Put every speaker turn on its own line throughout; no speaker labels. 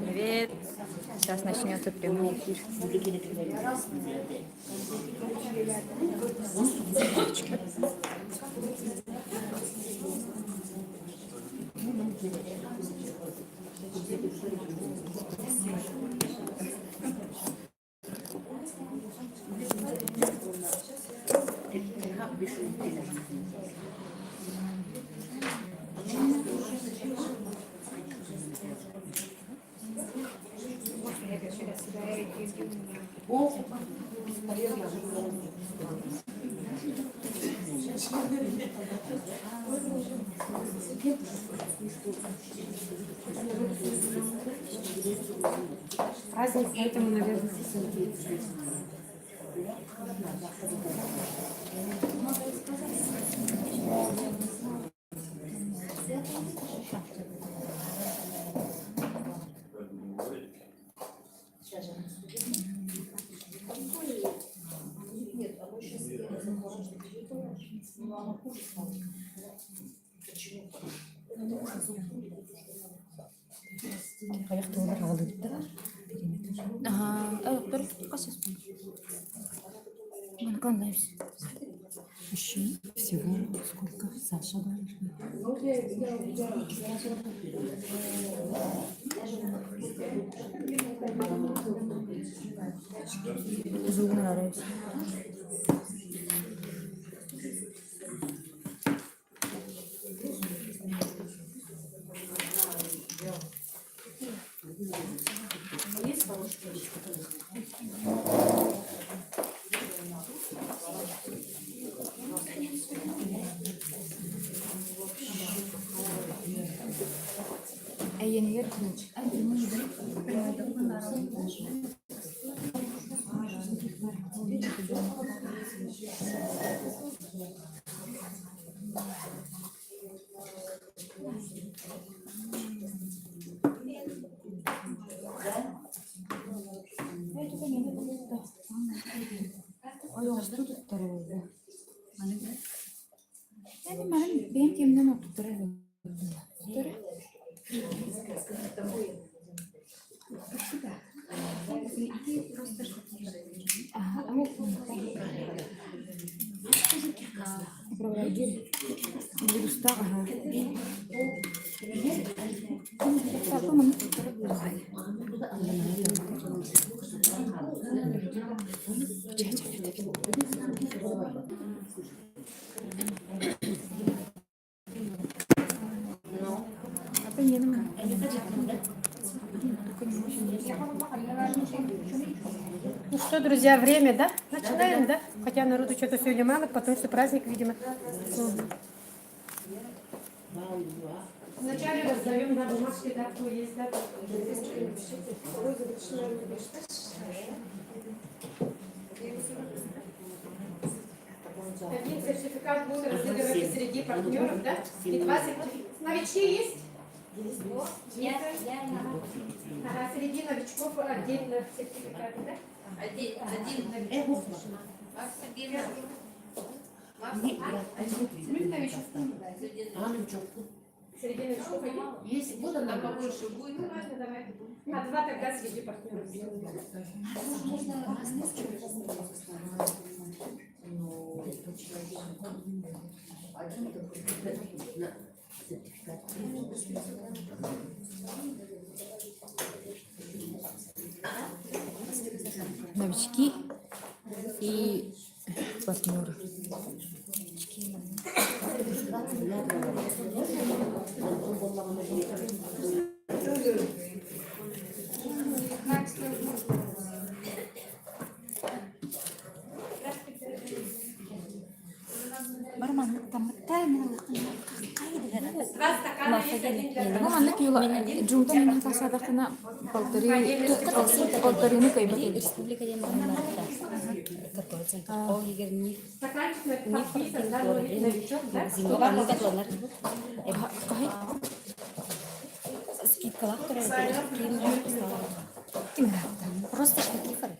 Привет. Сейчас начнется прямой эфир.
Праздник, поэтому, наверное,
Аяқты олар алды дейді.
Ага. Дұрыс қасыз. Нравится.
Еще всего сколько? Саша
Зубы нравится. Benim kimden okutturalım.
Ну что, друзья, время, да? Начинаем, да? Хотя народу что-то сегодня мало, потому что праздник, видимо. Вначале раздаем на бумажке, да, кто есть, да? Один сертификат будет разыгрывать среди партнеров, да? И 2 сертификата. Новички есть? Нет. Ага, среди новичков отдельно сертификаты, да?
Один.
Среди новичков один?
Если будут, там побольше будет.
Ну ладно, давай. А 2 тогда среди партнеров.
Новички и партнеры. Маманлык юла джунта менен тасадакына полторины кайбатый.
Республика ден мамларда. Который центр. О, егер не зимой аны да толар. Скидкалар просто шкиферы.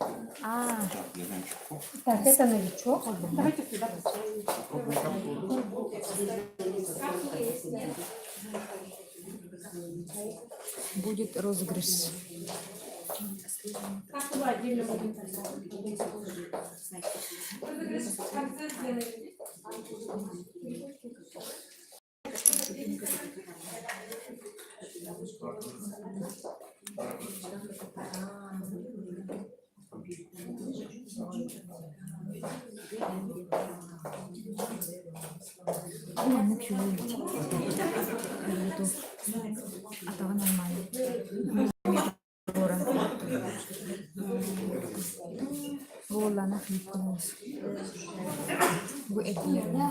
Так, это новичок. Давайте сюда.
будет розыгрыш.
Как его отдельно будем поставить? Розыгрыш в конце сделаем.
Ну, чуть-чуть. А то нормально. Вола на хлебконос. Вы эдирно.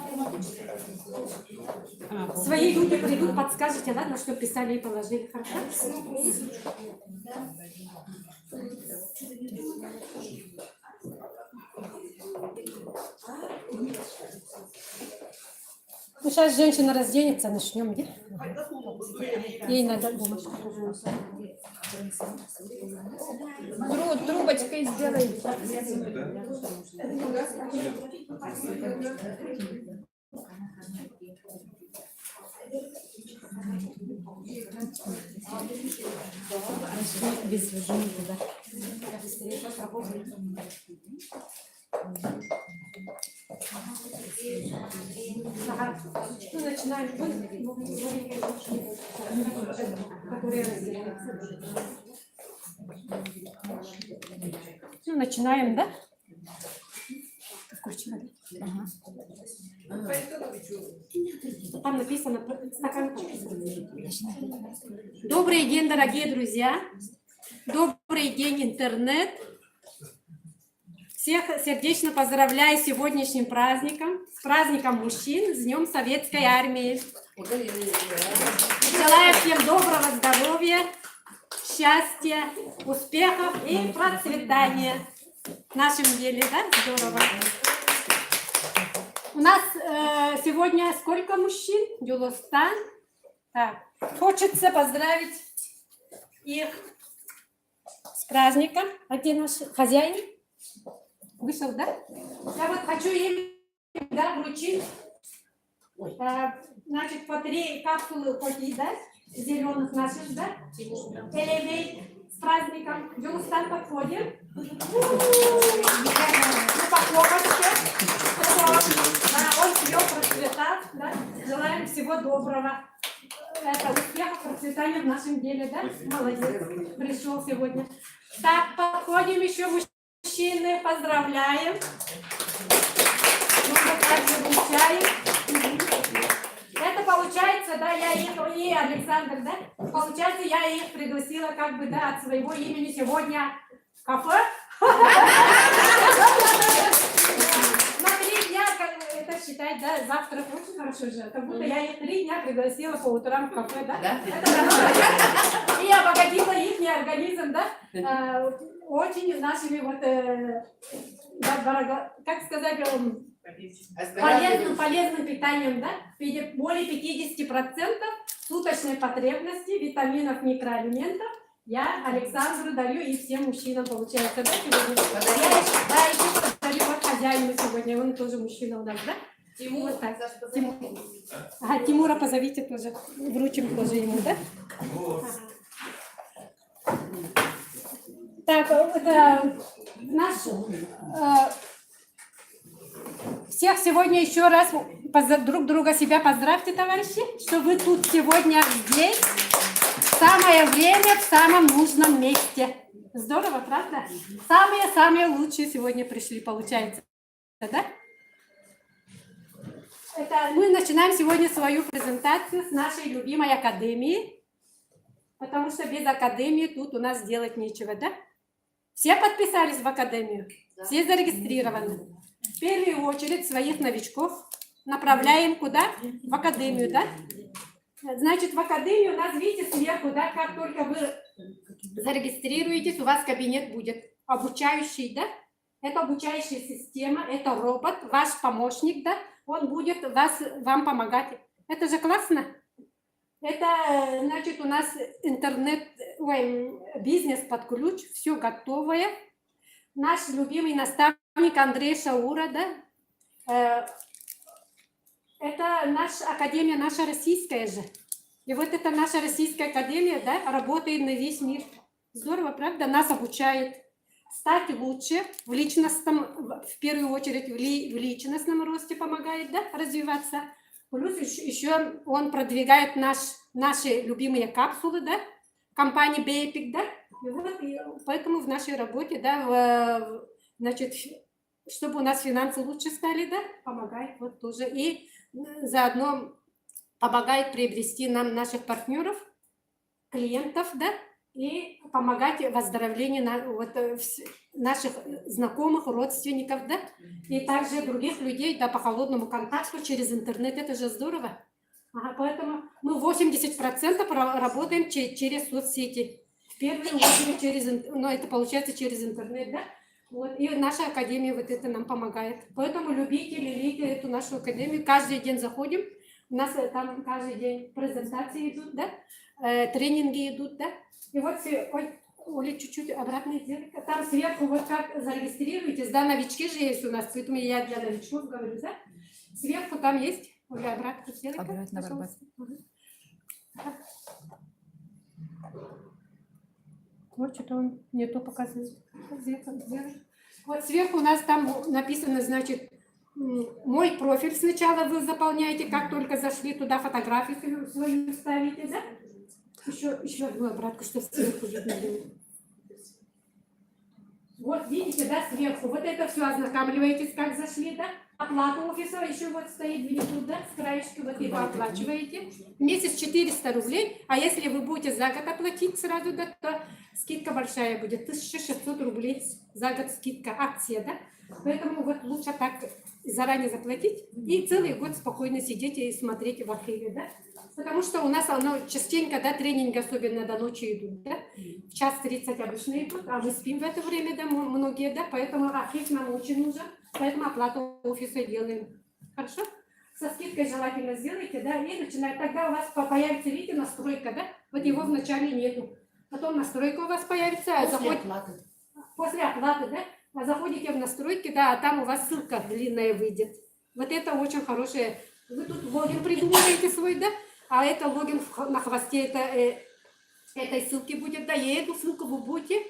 Свои люди придут, подскажете, ладно, что писали и положили, хорошо? Ну, сейчас женщина разденется, начнем, нет? Ей надо помощь.
Трубочкой сделай. Без воды туда.
Ага. Ну, начинаем. Которые разделяются. Ну, начинаем, да? Включи воды.
Ага.
Там написано стакан. Добрый день, дорогие друзья. Добрый день, интернет. Всех сердечно поздравляю с сегодняшним праздником, с праздником мужчин, с Днем Советской Армии. Желаю всем доброго здоровья, счастья, успехов и процветания в нашем деле, да? Здорово. У нас сегодня сколько мужчин? Дюлостан. Так. Хочется поздравить их с праздником. А где наш хозяин? Вышел, да? Я вот хочу им, да, вручить, значит, по 3 капсулы кофе, да, зеленых наших, да, элемей с праздником. Дюлстан подходим. Он пьет, процветает, да. Желаем всего доброго. Это успеха, процветания в нашем деле, да? Молодец, пришел сегодня. Так, подходим еще мужчины, поздравляем. Это получается, да, я их, и Александр, да, получается, я их пригласила как бы, да, от своего имени сегодня в кафе. На 3 дня, это считать, да, завтрак очень хорошо же, как будто я их 3 дня пригласила по утрам в кафе, да. И обогатила их организм, да, очень нашими вот, как сказать, полезным питанием, да, в виде более 50% суточной потребности витаминов, микроэлементов я Александру дарю и всем мужчинам, получается, да, сегодня. Да, еще дарю вот хозяину сегодня, он тоже мужчина у нас, да? Тимур, вот так. Ага, Тимура позовите тоже, вручим тоже ему, да? Так, это наш... Всех сегодня еще раз друг друга себя поздравьте, товарищи, что вы тут сегодня здесь, в самое время, в самом нужном месте. Здорово, правда? Самые-самые лучшие сегодня пришли, получается, да? Это мы начинаем сегодня свою презентацию с нашей любимой академии, потому что без академии тут у нас делать нечего, да? Все подписались в академию? Все зарегистрированы? В первую очередь своих новичков направляем куда? В академию, да? Значит, в академию у нас, видите, сверху, да, как только вы зарегистрируетесь, у вас кабинет будет обучающий, да? Это обучающая система, это робот, ваш помощник, да? Он будет вам помогать. Это же классно. Это, значит, у нас бизнес под ключ, все готовое. Наш любимый наставник Андрей Шаура, да? Это наша академия, наша российская же. И вот это наша Российская Академия, да, работает на весь мир. Здорово, правда? Нас обучает стать лучше в личностном, в первую очередь в личностном росте помогает, да, развиваться. Плюс еще он продвигает наши любимые капсулы, да, компании Бэйпик, да. И вот, и поэтому в нашей работе, да, значит, чтобы у нас финансы лучше стали, да, помогает вот тоже. И заодно помогает приобрести нам наших партнеров, клиентов, да, и помогать в выздоровлении наших знакомых, родственников, да, и также других людей, да, по холодному контакту через интернет. Это же здорово. Ага, поэтому мы 80% работаем через соцсети. В первую очередь это получается через интернет, да. Вот, и наша академия вот это нам помогает. Поэтому любите, лелейте эту нашу академию. Каждый день заходим. У нас там каждый день презентации идут, да, тренинги идут, да. И вот, ой, Оля, чуть-чуть обратно сделай. Там сверху вот как зарегистрируетесь, да, новички же есть у нас, поэтому я для новичков говорю, да. Сверху там есть, Оля, обратно сделай.
Обратно, пожалуйста.
Вот что-то он не то показывает. Вот сверху у нас там написано, значит, мой профиль сначала вы заполняете, как только зашли туда, фотографию свою ставите, да? Еще одну обратку, что сверху видно было. Вот видите, да, сверху. Вот это все ознакомливаетесь, как зашли, да? Оплата офиса еще вот стоит внизу, да, с краешки, вот его оплачиваете. В месяц 400 рублей, а если вы будете за год оплатить сразу, да, то скидка большая будет, 1600 рублей за год скидка, акция, да. Поэтому вот лучше так заранее заплатить и целый год спокойно сидеть и смотреть в архиве, да. Потому что у нас оно частенько, да, тренинги особенно до ночи идут, да. В 1:30 обычно идут, а мы спим в это время, да, многие, да, поэтому архив нам очень нужен, поэтому оплату офиса делаем. Хорошо? Со скидкой желательно сделайте, да, и начинает. Тогда у вас появится, видите, настройка, да, вот его вначале нету. Потом настройка у вас появится, после оплаты, да, а заходите в настройки, да, а там у вас ссылка длинная выйдет. Вот это очень хорошее. Вы тут логин придумываете свой, да, а это логин на хвосте этой ссылки будет, да, и эту ссылку вы будете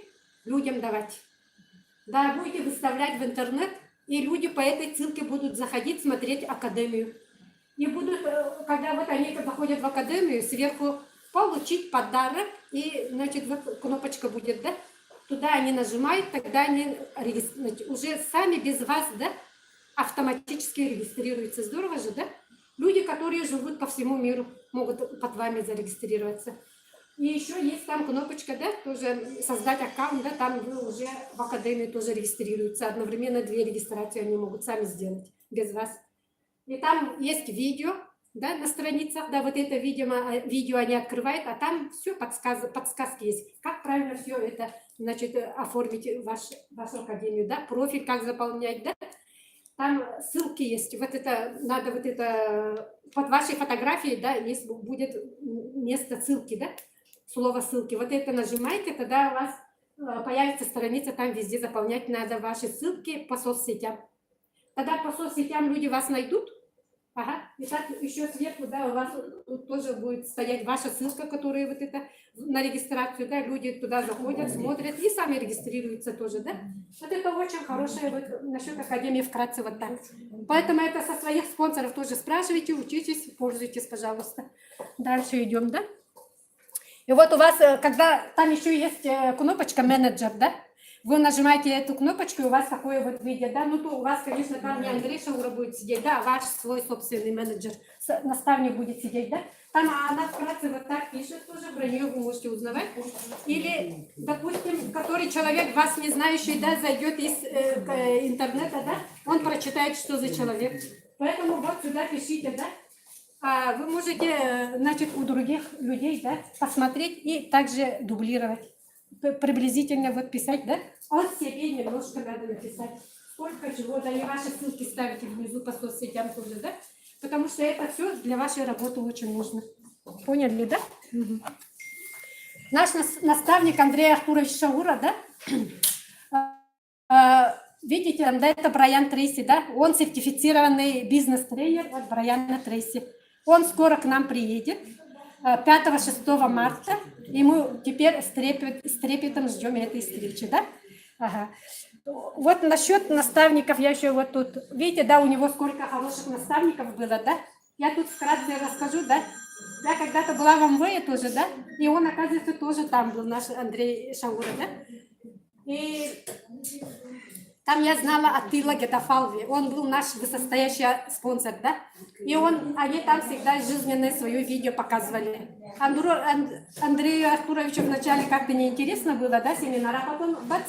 людям давать. Да, будете выставлять в интернет, и люди по этой ссылке будут заходить, смотреть академию. И будут, когда вот они заходят в академию, сверху получить подарок, и, значит, вот кнопочка будет, да, туда они нажимают, тогда они уже сами без вас, да, автоматически регистрируются. Здорово же, да? Люди, которые живут по всему миру, могут под вами зарегистрироваться. И еще есть там кнопочка, да, тоже создать аккаунт, да, там вы уже в академии тоже регистрируются. Одновременно 2 регистрации они могут сами сделать без вас. И там есть видео, да, на страницах, да, вот это видео они открывают, а там все подсказки есть, как правильно все это, значит, оформить вашу академию, да, профиль как заполнять, да. Там ссылки есть, вот это, надо вот это, под вашей фотографией, да, есть, будет место ссылки, да, слово ссылки. Вот это нажимаете, тогда у вас появится страница, там везде заполнять надо ваши ссылки по соцсетям. Тогда по соцсетям люди вас найдут. Ага, и так еще сверху, да, у вас тут тоже будет стоять ваша ссылка, которая вот это на регистрацию, да, люди туда заходят, смотрят и сами регистрируются тоже, да. Вот это очень хорошее вот насчет академии вкратце вот так. Поэтому это со своих спонсоров тоже спрашивайте, учитесь, пользуйтесь, пожалуйста. Дальше идем, да. И вот у вас, когда там еще есть кнопочка менеджер, да, вы нажимаете эту кнопочку, и у вас такое вот видео, да, ну то у вас, конечно, там не Андрей Шаура будет сидеть, да, а ваш свой собственный менеджер, наставник будет сидеть, да, там она вкратце вот так пишет тоже, про нее вы можете узнавать, или, допустим, который человек, вас не знающий, да, зайдет из интернета, да, он прочитает, что за человек, поэтому вот сюда пишите, да, вы можете, значит, у других людей, да, посмотреть и также дублировать. Приблизительно вот писать, да? От себе немножко надо написать. Сколько чего, да, и ваши ссылки ставите внизу по соцсетям тоже, да? Потому что это все для вашей работы очень нужно. Поняли, да? Угу. Наш наставник Андрей Артурович Шаура, да? Видите, да, это Брайан Трейси, да? Он сертифицированный бизнес-тренер от Брайана Трейси. Он скоро к нам приедет. 5-6 марта, и мы теперь с трепетом ждем этой встречи, да? Ага. Вот насчет наставников, я еще вот тут, видите, да, у него сколько хороших наставников было, да? Я тут вкратце расскажу, да? Я когда-то была в МВЭ тоже, да? И он, оказывается, тоже там был, наш Андрей Шаура, да? И там я знала Атила Гетафалви, он был наш высостоящий спонсор, да? И они там всегда жизненное свое видео показывали. Андрею Артуровичу вначале как-то неинтересно было, да, семинар, а потом, бац,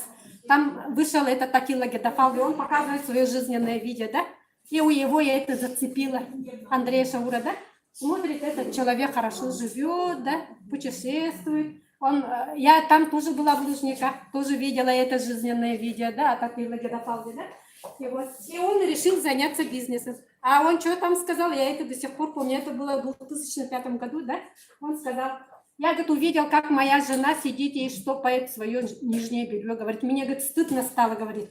там вышел этот Атила Гетафалви, он показывает свое жизненное видео, да? И у его я это зацепила, Андрея Шаура, да? Смотрит, этот человек хорошо живет, да, путешествует. Я там тоже была в Лужниках, тоже видела это жизненное видео, да, от Атила Гетафалви, да? И он решил заняться бизнесом. А он что там сказал, я это до сих пор помню, это было в 2005 году, да? Он сказал, я, говорит, увидел, как моя жена сидит и штопает свое нижнее белье, говорит, мне, говорит, стыдно стало, говорит.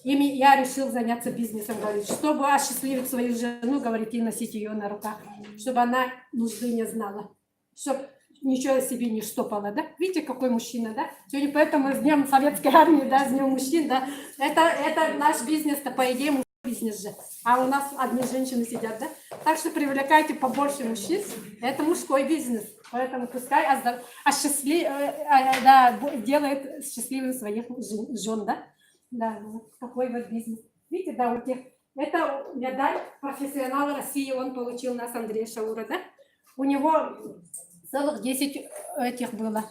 И я решил заняться бизнесом, говорит, чтобы осчастливить свою жену, говорит, и носить ее на руках, чтобы она нужды не знала, чтобы ничего себе не штопала, да? Видите, какой мужчина, да? Сегодня поэтому с Днем Советской Армии, да, с Днем мужчин, да? Это наш бизнес-то, по идее, мужской бизнес же. А у нас одни женщины сидят, да? Так что привлекайте побольше мужчин. Это мужской бизнес. Поэтому пускай делает счастливым своих жен, да? Да, вот такой вот бизнес. Видите, да, у тех. Это медаль профессионала России, он получил нас, Андрей Шаура, да? У него целых 10 этих было.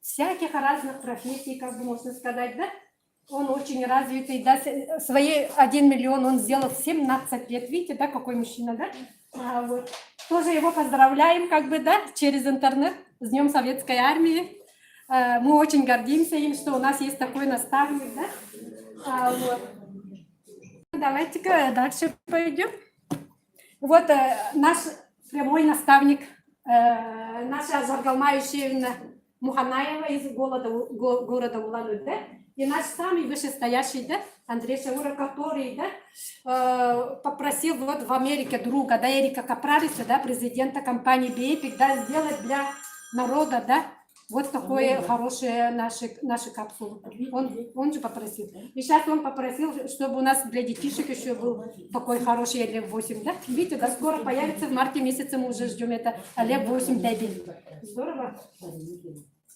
Всяких разных профессий, как бы можно сказать, да? Он очень развитый, да? Свои 1 миллион он сделал в 17 лет. Видите, да, какой мужчина, да? Вот. Тоже его поздравляем, как бы, да, через интернет с Днем Советской Армии. Мы очень гордимся им, что у нас есть такой наставник, да? Вот. Давайте-ка дальше пойдем. Вот наш прямой наставник, наша Жаргалма Ющевна Муханаева из города Улан-Удэ, и наш самый вышестоящий, да, Андрей Шаура, который, да, попросил вот в Америке друга, да, Эрика Капрариса, да, президента компании BEPIC, да, сделать для народа, да, вот такое хорошее наши капсулы. Он же попросил. И сейчас он попросил, чтобы у нас для детишек еще был такой хороший Лев 8. Да? Видите, да, скоро появится, в марте месяце мы уже ждем это Лев 8 Дебель. Здорово.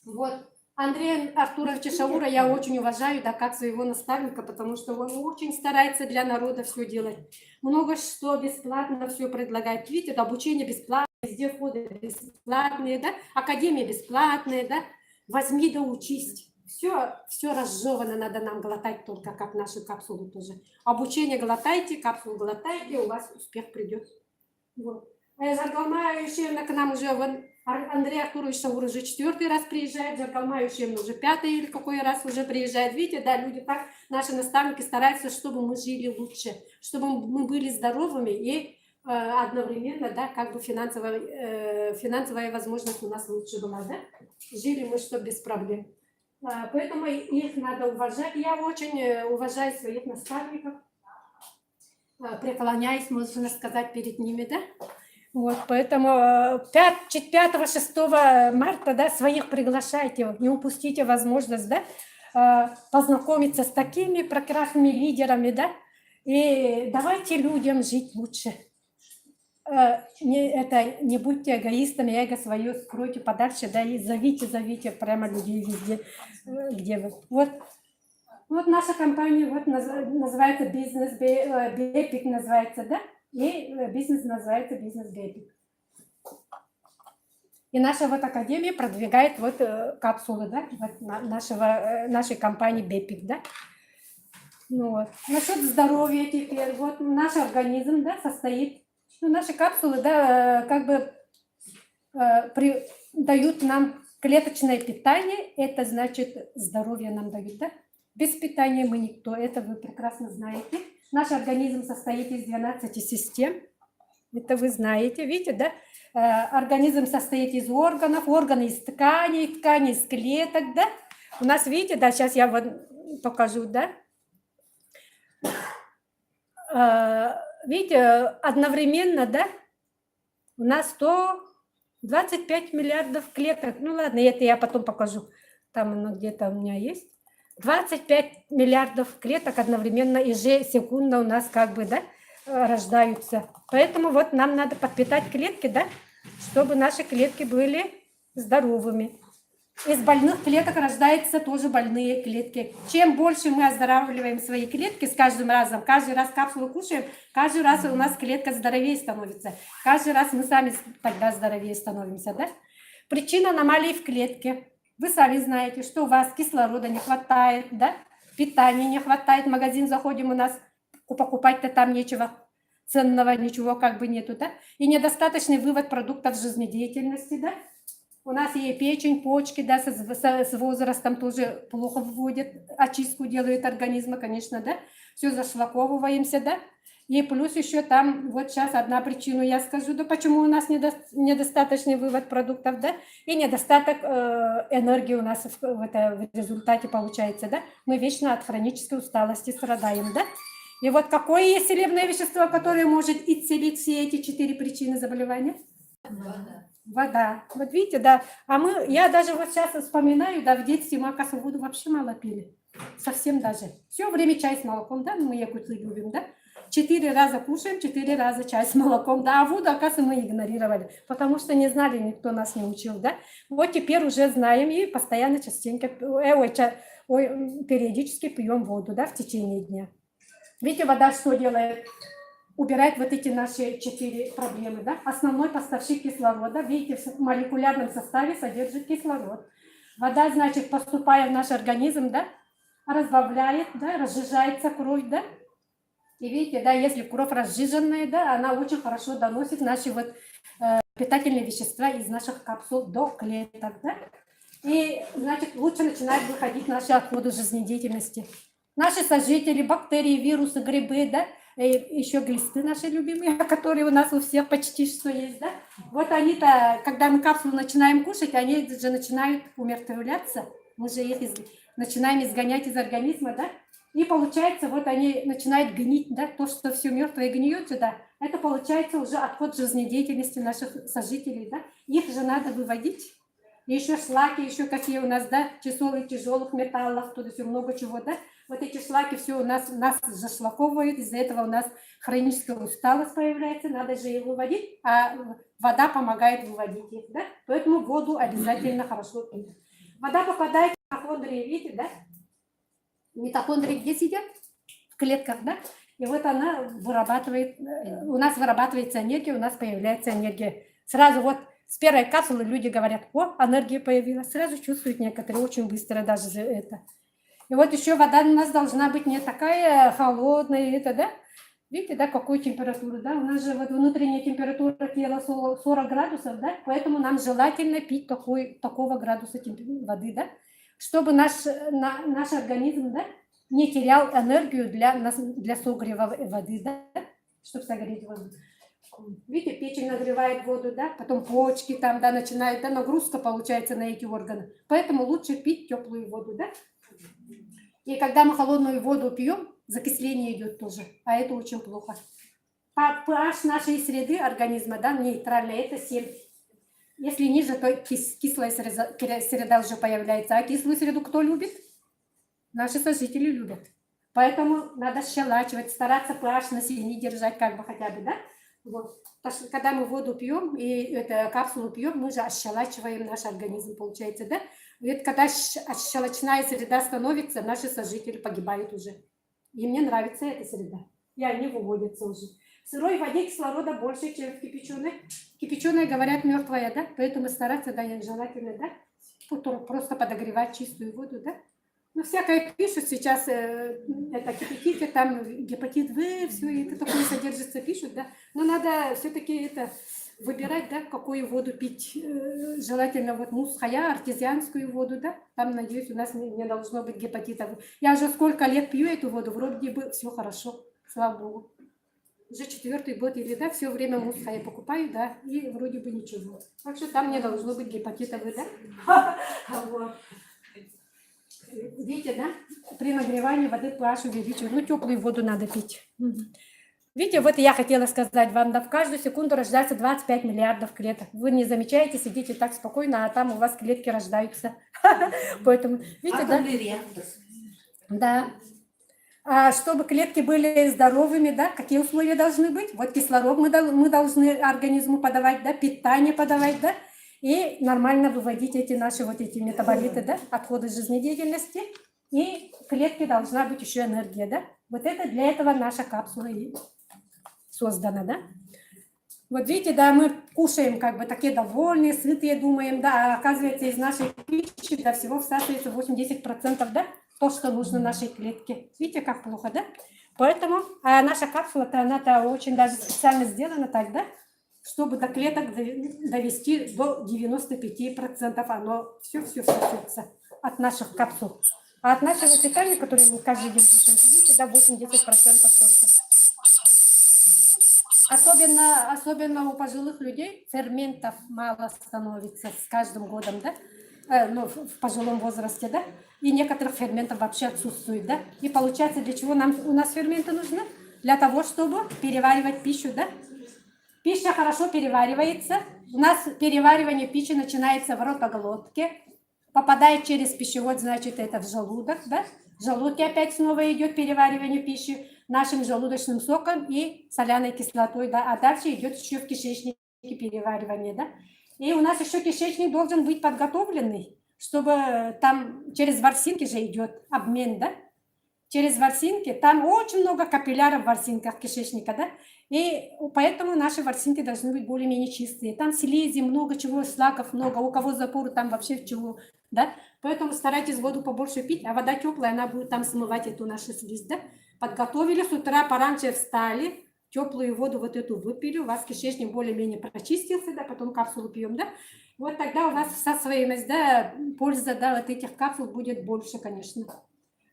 Вот. Андрея Артуровича Шаура я очень уважаю, да, как своего наставника, потому что он очень старается для народа все делать. Много что бесплатно все предлагает. Видите, да, обучение бесплатно. Везде входы бесплатные, да, академия бесплатная, да, возьми да учись. Все разжевано, надо нам глотать только, как наши капсулы тоже. Обучение глотайте, капсулу глотайте, у вас успех придет. Вот. Жаргалма Ющевна к нам уже, Андрей Артурович Шаур уже 4-й раз приезжает, Жаргалма Ющевна уже 5-й или какой раз уже приезжает. Видите, да, люди так, наши наставники стараются, чтобы мы жили лучше, чтобы мы были здоровыми и одновременно, да, как бы финансовая возможность у нас лучше была, да? Жили мы что без проблем. Поэтому их надо уважать. Я очень уважаю своих наставников, преклоняюсь, можно сказать, перед ними, да? Вот, поэтому 5-6 марта, да, своих приглашайте, не упустите возможность, да, познакомиться с такими прекрасными лидерами, да, и давайте людям жить лучше. Не будьте эгоистами, эго свое скройте подальше, да, и зовите прямо людей везде, где вы. Вот наша компания вот называется бизнес BEPIC, называется, да, и бизнес называется бизнес BEPIC. И наша вот академия продвигает вот капсулы, да, вот нашей компании BEPIC, да. Ну, вот. Насчет здоровья теперь, вот наш организм, да, состоит. Ну, наши капсулы, да, как бы дают нам клеточное питание, это значит здоровье нам дают, да? Без питания мы никто, это вы прекрасно знаете. Наш организм состоит из 12 систем, это вы знаете, видите, да? Организм состоит из органов, органы из тканей, ткани из клеток, да? У нас, видите, да, сейчас я вот покажу, да? Видите, одновременно, да, у нас то 25 миллиардов клеток. Ну ладно, это я потом покажу. Там оно где-то у меня есть. 25 миллиардов клеток одновременно ежесекундно у нас как бы, да, рождаются. Поэтому вот нам надо подпитать клетки, да, чтобы наши клетки были здоровыми. Из больных клеток рождаются тоже больные клетки. Чем больше мы оздоравливаем свои клетки с каждым разом, каждый раз капсулу кушаем, каждый раз у нас клетка здоровее становится. Каждый раз мы сами тогда здоровее становимся, да? Причина аномалий в клетке. Вы сами знаете, что у вас кислорода не хватает, да? Питания не хватает. В магазин заходим, у нас покупать-то там нечего ценного, ничего как бы нету, да? И недостаточный вывод продуктов жизнедеятельности, да? У нас и печень, почки, да, с возрастом тоже плохо вводят, очистку делают организма, конечно, да, все зашлаковываемся, да, и плюс еще там, вот сейчас одна причина я скажу, да, почему у нас недостаточный вывод продуктов, да, и недостаток энергии у нас в результате получается, да, мы вечно от хронической усталости страдаем, да. И вот какое есть целебное вещество, которое может исцелить все эти 4 причины заболевания? Вода. Вот видите, да. Я даже вот сейчас вспоминаю, да, в детстве мы, оказывается, воду вообще мало пили. Совсем даже. Все время чай с молоком, да, мы якуты любим, да. 4 раза кушаем, 4 раза чай с молоком, да, а воду, оказывается, мы игнорировали, потому что не знали, никто нас не учил, да. Вот теперь уже знаем и постоянно частенько, периодически пьем воду, да, в течение дня. Видите, вода что делает? Убирать вот эти наши 4 проблемы, да? Основной поставщик кислорода, видите, в молекулярном составе содержит кислород. Вода, значит, поступая в наш организм, да, разбавляет, да, разжижается кровь, да? И видите, да, если кровь разжиженная, да, она очень хорошо доносит наши вот питательные вещества из наших капсул до клеток, да? И, значит, лучше начинают выходить наши отходы жизнедеятельности. Наши сожители, бактерии, вирусы, грибы, да, и еще глисты наши любимые, которые у нас у всех почти что есть, да. Вот они-то, когда мы капсулу начинаем кушать, они же начинают умертвляться, мы же их начинаем изгонять из организма, да, и получается, вот они начинают гнить, да, то, что все мертвое гниет же, да, это получается уже отход жизнедеятельности наших сожителей, да, их же надо выводить. И еще шлаки, еще какие у нас, да, тяжелых металлов, тут все много чего, да. Вот эти шлаки все нас зашлаковывают, из-за этого у нас хроническая усталость появляется, надо же их выводить, а вода помогает выводить их, да. Поэтому воду обязательно хорошо пить. Вода попадает в митохондрии, видите, да. Митохондрии где сидят? В клетках, да. И вот она вырабатывает, у нас вырабатывается энергия, у нас появляется энергия. Сразу вот с первой капсулы люди говорят: о, энергия появилась. Сразу чувствуют некоторые очень быстро даже это. И вот еще вода у нас должна быть не такая холодная, это, да? Видите, да, какую температуру, да? У нас же вот внутренняя температура тела 40 градусов, да? Поэтому нам желательно пить такого градуса воды, да? Чтобы наш организм, да, не терял энергию для согрева воды, да? Чтобы согреть воду. Видите, печень нагревает воду, да, потом почки там, да, начинают, да, нагрузка получается на эти органы. Поэтому лучше пить теплую воду, да. И когда мы холодную воду пьем, закисление идет тоже, а это очень плохо. pH нашей среды организма, да, нейтральная, это 7. Если ниже, то кислая среда уже появляется. А кислую среду кто любит? Наши сожители любят. Поэтому надо щелачивать, стараться pH на 7 держать, как бы хотя бы, да. Вот. Потому что когда мы воду пьем и капсулу пьем, мы же ощелачиваем наш организм, получается, да? Ведь когда щелочная среда становится, наши сожители погибают уже. И мне нравится эта среда. И они выводятся уже. В сырой воде кислорода больше, чем в кипяченой. Кипяченая, говорят, мертвая, да? Поэтому стараться, да, желательно, да? Потом просто подогревать чистую воду, да? Ну, всякое пишут сейчас, это кипятите, там гепатит В, все это такое содержится, пишут, да. Но надо все-таки это выбирать, да, какую воду пить. Желательно вот мусхая, артезианскую воду, да. Там, надеюсь, у нас не должно быть гепатита. Я уже сколько лет пью эту воду, вроде бы все хорошо, слава богу. Уже 4-й год или, да, все время мусхая покупаю, да, и вроде бы ничего. Так что там не должно быть гепатита В, да. Видите, да? При нагревании воды pH увеличивают. Ну, теплую воду надо пить. Видите, вот я хотела сказать вам, да, в каждую секунду рождается 25 миллиардов клеток. Вы не замечаете, сидите так спокойно, а там у вас клетки рождаются. Поэтому, видите, да?
Атомный реактор.
Да. А чтобы клетки были здоровыми, да, какие условия должны быть? Вот кислород мы должны организму подавать, да, питание подавать, да, и нормально выводить эти наши вот эти метаболиты, да, отходы жизнедеятельности. И в клетке должна быть еще энергия, да. Вот это для этого наша капсула и создана, да. Вот видите, да, мы кушаем как бы такие довольные, сытые, думаем, да, а оказывается из нашей пищи, да, всего всасывается 80%, да, то, что нужно нашей клетке. Видите, как плохо, да? Поэтому наша капсула-то, она-то очень даже специально сделана так, да, чтобы до клеток довести до 95%. Оно все всасывается от наших капсул. А от нашего питания, которое мы каждый день кушаем, видите, да, 80% только. Особенно у пожилых людей ферментов мало становится с каждым годом, да? Ну, в пожилом возрасте, да? И некоторых ферментов вообще отсутствует, да? И получается, для чего у нас ферменты нужны? Для того, чтобы переваривать пищу, да? Пища хорошо переваривается. У нас переваривание пищи начинается в ротоглотке, попадает через пищевод, значит, это в желудок, да? В желудке опять снова идет переваривание пищи нашим желудочным соком и соляной кислотой, да, а дальше идет еще в кишечнике переваривание, да. И у нас еще кишечник должен быть подготовленный, чтобы там через ворсинки же идет обмен, да. Через ворсинки, там очень много капилляров в ворсинках кишечника, да, и поэтому наши ворсинки должны быть более-менее чистые. Там слизи, много чего, шлаков много, у кого запоры, там вообще чего, да. Поэтому старайтесь воду побольше пить, а вода теплая, она будет там смывать эту нашу слизь, да. Подготовили, с утра пораньше встали, теплую воду вот эту выпили, у вас кишечник более-менее прочистился, да, потом капсулу пьем, да. Вот тогда у вас всасываемость, да, польза, да, от этих капсул будет больше, конечно.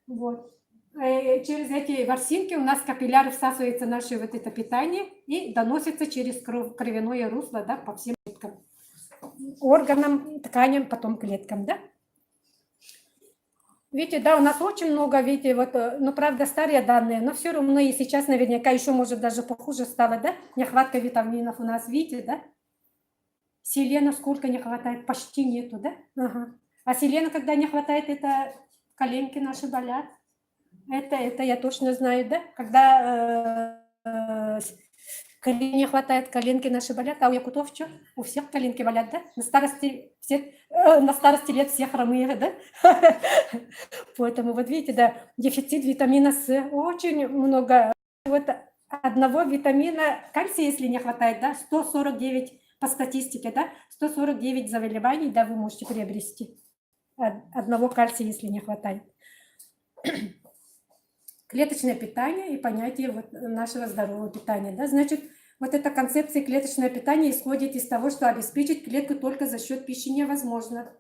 Вот. Через эти ворсинки у нас капилляры всасывается наше вот это питание и доносится через кровяное русло, да, по всем клеткам, органам, тканям, потом клеткам, да. Видите, да, у нас очень много, видите, вот, ну, правда, старые данные, но все равно и сейчас наверняка еще, может, даже похуже стало, да, нехватка витаминов у нас, видите, да. Селена сколько не хватает? Почти нету, да? Ага. А селена, когда не хватает, это коленки наши болят. Это я точно знаю, да? Когда не хватает, коленки наши болят, а у якутов что? У всех коленки болят, да? На старости лет все хромые, да? Поэтому вот видите, да, дефицит витамина С очень много. Вот одного витамина кальция, если не хватает, да, 149 по статистике, да, 149 заболеваний, да, вы можете приобрести. Одного кальция, если не хватает. Клеточное питание и понятие вот нашего здорового питания, да, значит, вот эта концепция клеточного питания исходит из того, что обеспечить клетку только за счет пищи невозможно.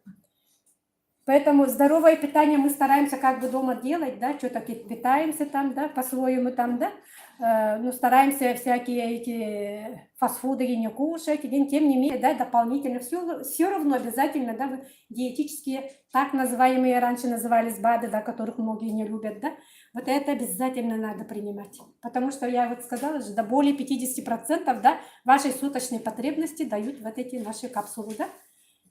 Поэтому здоровое питание мы стараемся как бы дома делать, да, что-то питаемся там, да, по-своему там, да, ну, стараемся всякие эти фастфуды не кушать, тем не менее, да, дополнительно, все равно обязательно, да, диетические, так называемые, раньше назывались БАДы, да, которых многие не любят, да, вот это обязательно надо принимать, потому что я вот сказала же, до более 50%, да, вашей суточной потребности дают вот эти наши капсулы, да.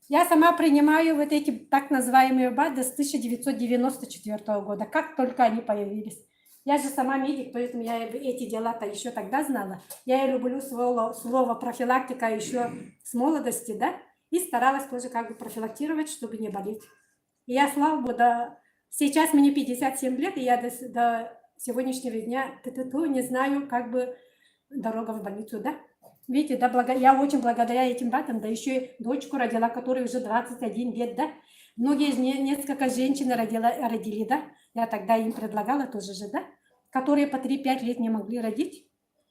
Я сама принимаю вот эти так называемые БАДы с 1994 года, как только они появились. Я же сама медик, поэтому я эти дела-то еще тогда знала. Я люблю слово профилактика еще с молодости, да, и старалась тоже как бы профилактировать, чтобы не болеть. И я, слава богу, да, сейчас мне 57 лет, и я до сегодняшнего дня не знаю, как бы дорога в больницу, да. Видите, да, я очень благодаря этим БАДам, да еще и дочку родила, которой уже 21 лет, да. Многие несколько женщин родили, да. Я тогда им предлагала тоже же, да, которые по 3-5 лет не могли родить.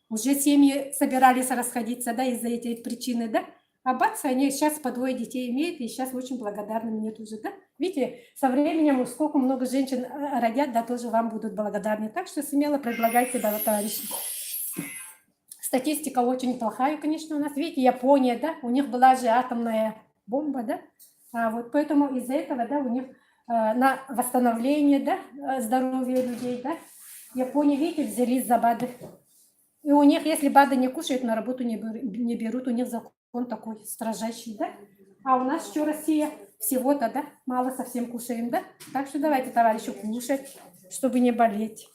Уже семьи собирались расходиться, да, из-за этой причины, да. А бац, они сейчас по 2 детей имеют, и сейчас очень благодарны мне тоже, да. Видите, со временем сколько много женщин родят, да, тоже вам будут благодарны. Так что смело предлагайте, да, товарищи. Статистика очень плохая, конечно, у нас. Видите, Япония, да, у них была же атомная бомба, да, вот поэтому из-за этого, да, у них на восстановление, да, здоровья людей, да, Япония, видите, взялись за БАДы. И у них, если БАДы не кушают, на работу не берут, у них закон такой строжайший, да? А у нас еще Россия всего-то, да? Мало совсем кушаем, да? Так что давайте, товарищи, кушать, чтобы не болеть.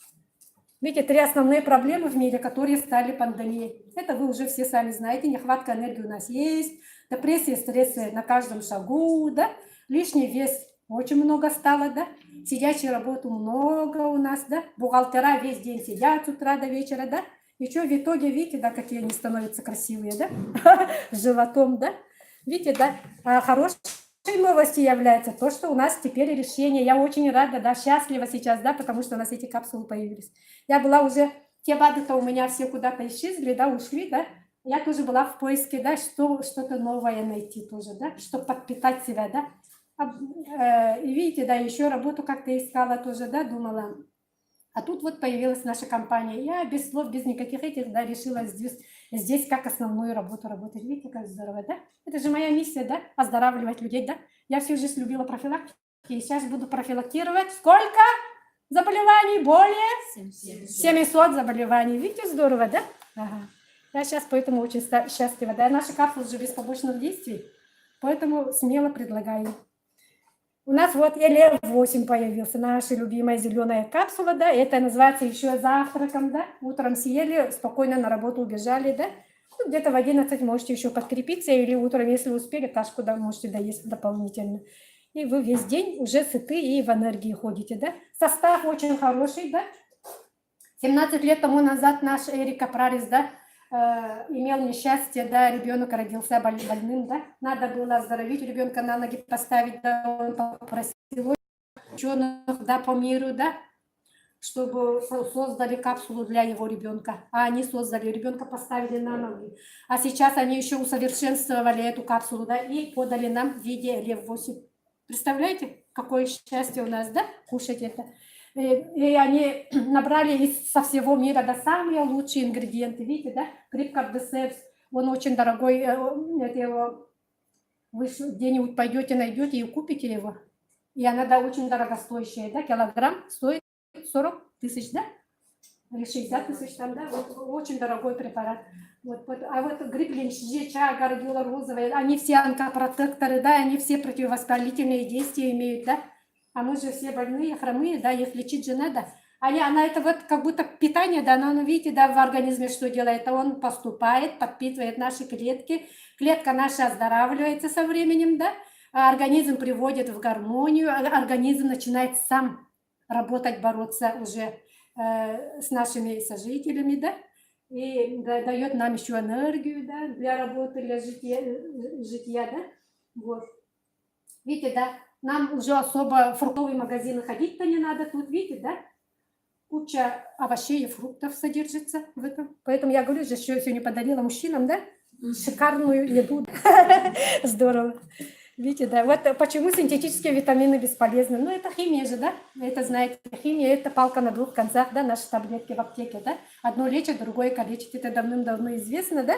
Видите, 3 основные проблемы в мире, которые стали пандемией. Это вы уже все сами знаете. Нехватка энергии у нас есть, депрессия, стрессы на каждом шагу, да? Лишний вес очень много стало, да? Сидячей работы много у нас, да? Бухгалтера весь день сидят с утра до вечера, да? И что в итоге, видите, да, какие они становятся красивые, да? С животом, да? Видите, да? А хорошей новостью является то, что у нас теперь решение. Я очень рада, да, счастлива сейчас, да, потому что у нас эти капсулы появились. Я была уже, те БАДы-то у меня все куда-то исчезли, да, ушли, да. Я тоже была в поиске, да, что-то новое найти тоже, да, чтобы подпитать себя, да. И видите, да, еще работу как-то искала тоже, да, думала. А тут вот появилась наша компания. Я без слов, без никаких этих, да, решила здесь как основную работу работать. Видите, как здорово, да? Это же моя миссия, да, оздоравливать людей, да? Я всю жизнь любила профилактику, и сейчас буду профилактировать. Сколько заболеваний? Более 700 заболеваний. Видите, здорово, да? Ага. Я сейчас поэтому очень счастлива, да? Наши капсулы же без побочных действий, поэтому смело предлагаю. У нас вот ЛФ8 появился, наша любимая зеленая капсула, да, это называется еще завтраком, да, утром съели, спокойно на работу убежали, да, ну, где-то в 11 можете еще подкрепиться, или утром, если успели, кашку, да, можете доесть дополнительно. И вы весь день уже сыты и в энергии ходите, да. Состав очень хороший, да. 17 лет тому назад наш Эрик Капрарис, да, имел несчастье, да, ребенок родился больным, да, надо было оздоровить ребенка, на ноги поставить, да, он попросил ученых, да, по миру, да, чтобы создали капсулу для его ребенка, а они создали, ребенка поставили на ноги, а сейчас они еще усовершенствовали эту капсулу, да, и подали нам в виде ЛФ8. Представляете, какое счастье у нас, да, кушать это. И они набрали со всего мира, да, самые лучшие ингредиенты. Видите, да? Гриб кардесепс, он очень дорогой. Вы где-нибудь пойдете, найдете и купите его. И она, да, очень дорогостоящая, да, килограмм стоит 40 тысяч, да? Или 60 тысяч там, да, вот, очень дорогой препарат. Вот. А вот гриб линчжи, чай, гордила розовая, они все онкопротекторы, да, они все противовоспалительные действия имеют, да. А мы же все больные, хромые, да, их лечить же надо. Она это вот как будто питание, да, но видите, да, в организме что делает? Он поступает, подпитывает наши клетки, клетка наша оздоравливается со временем, да, а организм приводит в гармонию, организм начинает сам работать, бороться уже с нашими сожителями, да, и дает нам еще энергию, да, для работы, для жития, да, вот. Видите, да, нам уже особо в фруктовые магазины ходить-то не надо, тут, видите, да, куча овощей и фруктов содержится в этом. Поэтому я говорю, что сегодня подарила мужчинам, да, шикарную еду. Здорово. Видите, да, вот почему синтетические витамины бесполезны. Ну, это химия же, да, это, знаете, химия, это палка на двух концах, да, наши таблетки в аптеке, да, одно лечит, другое калечит, это давным-давно известно, да,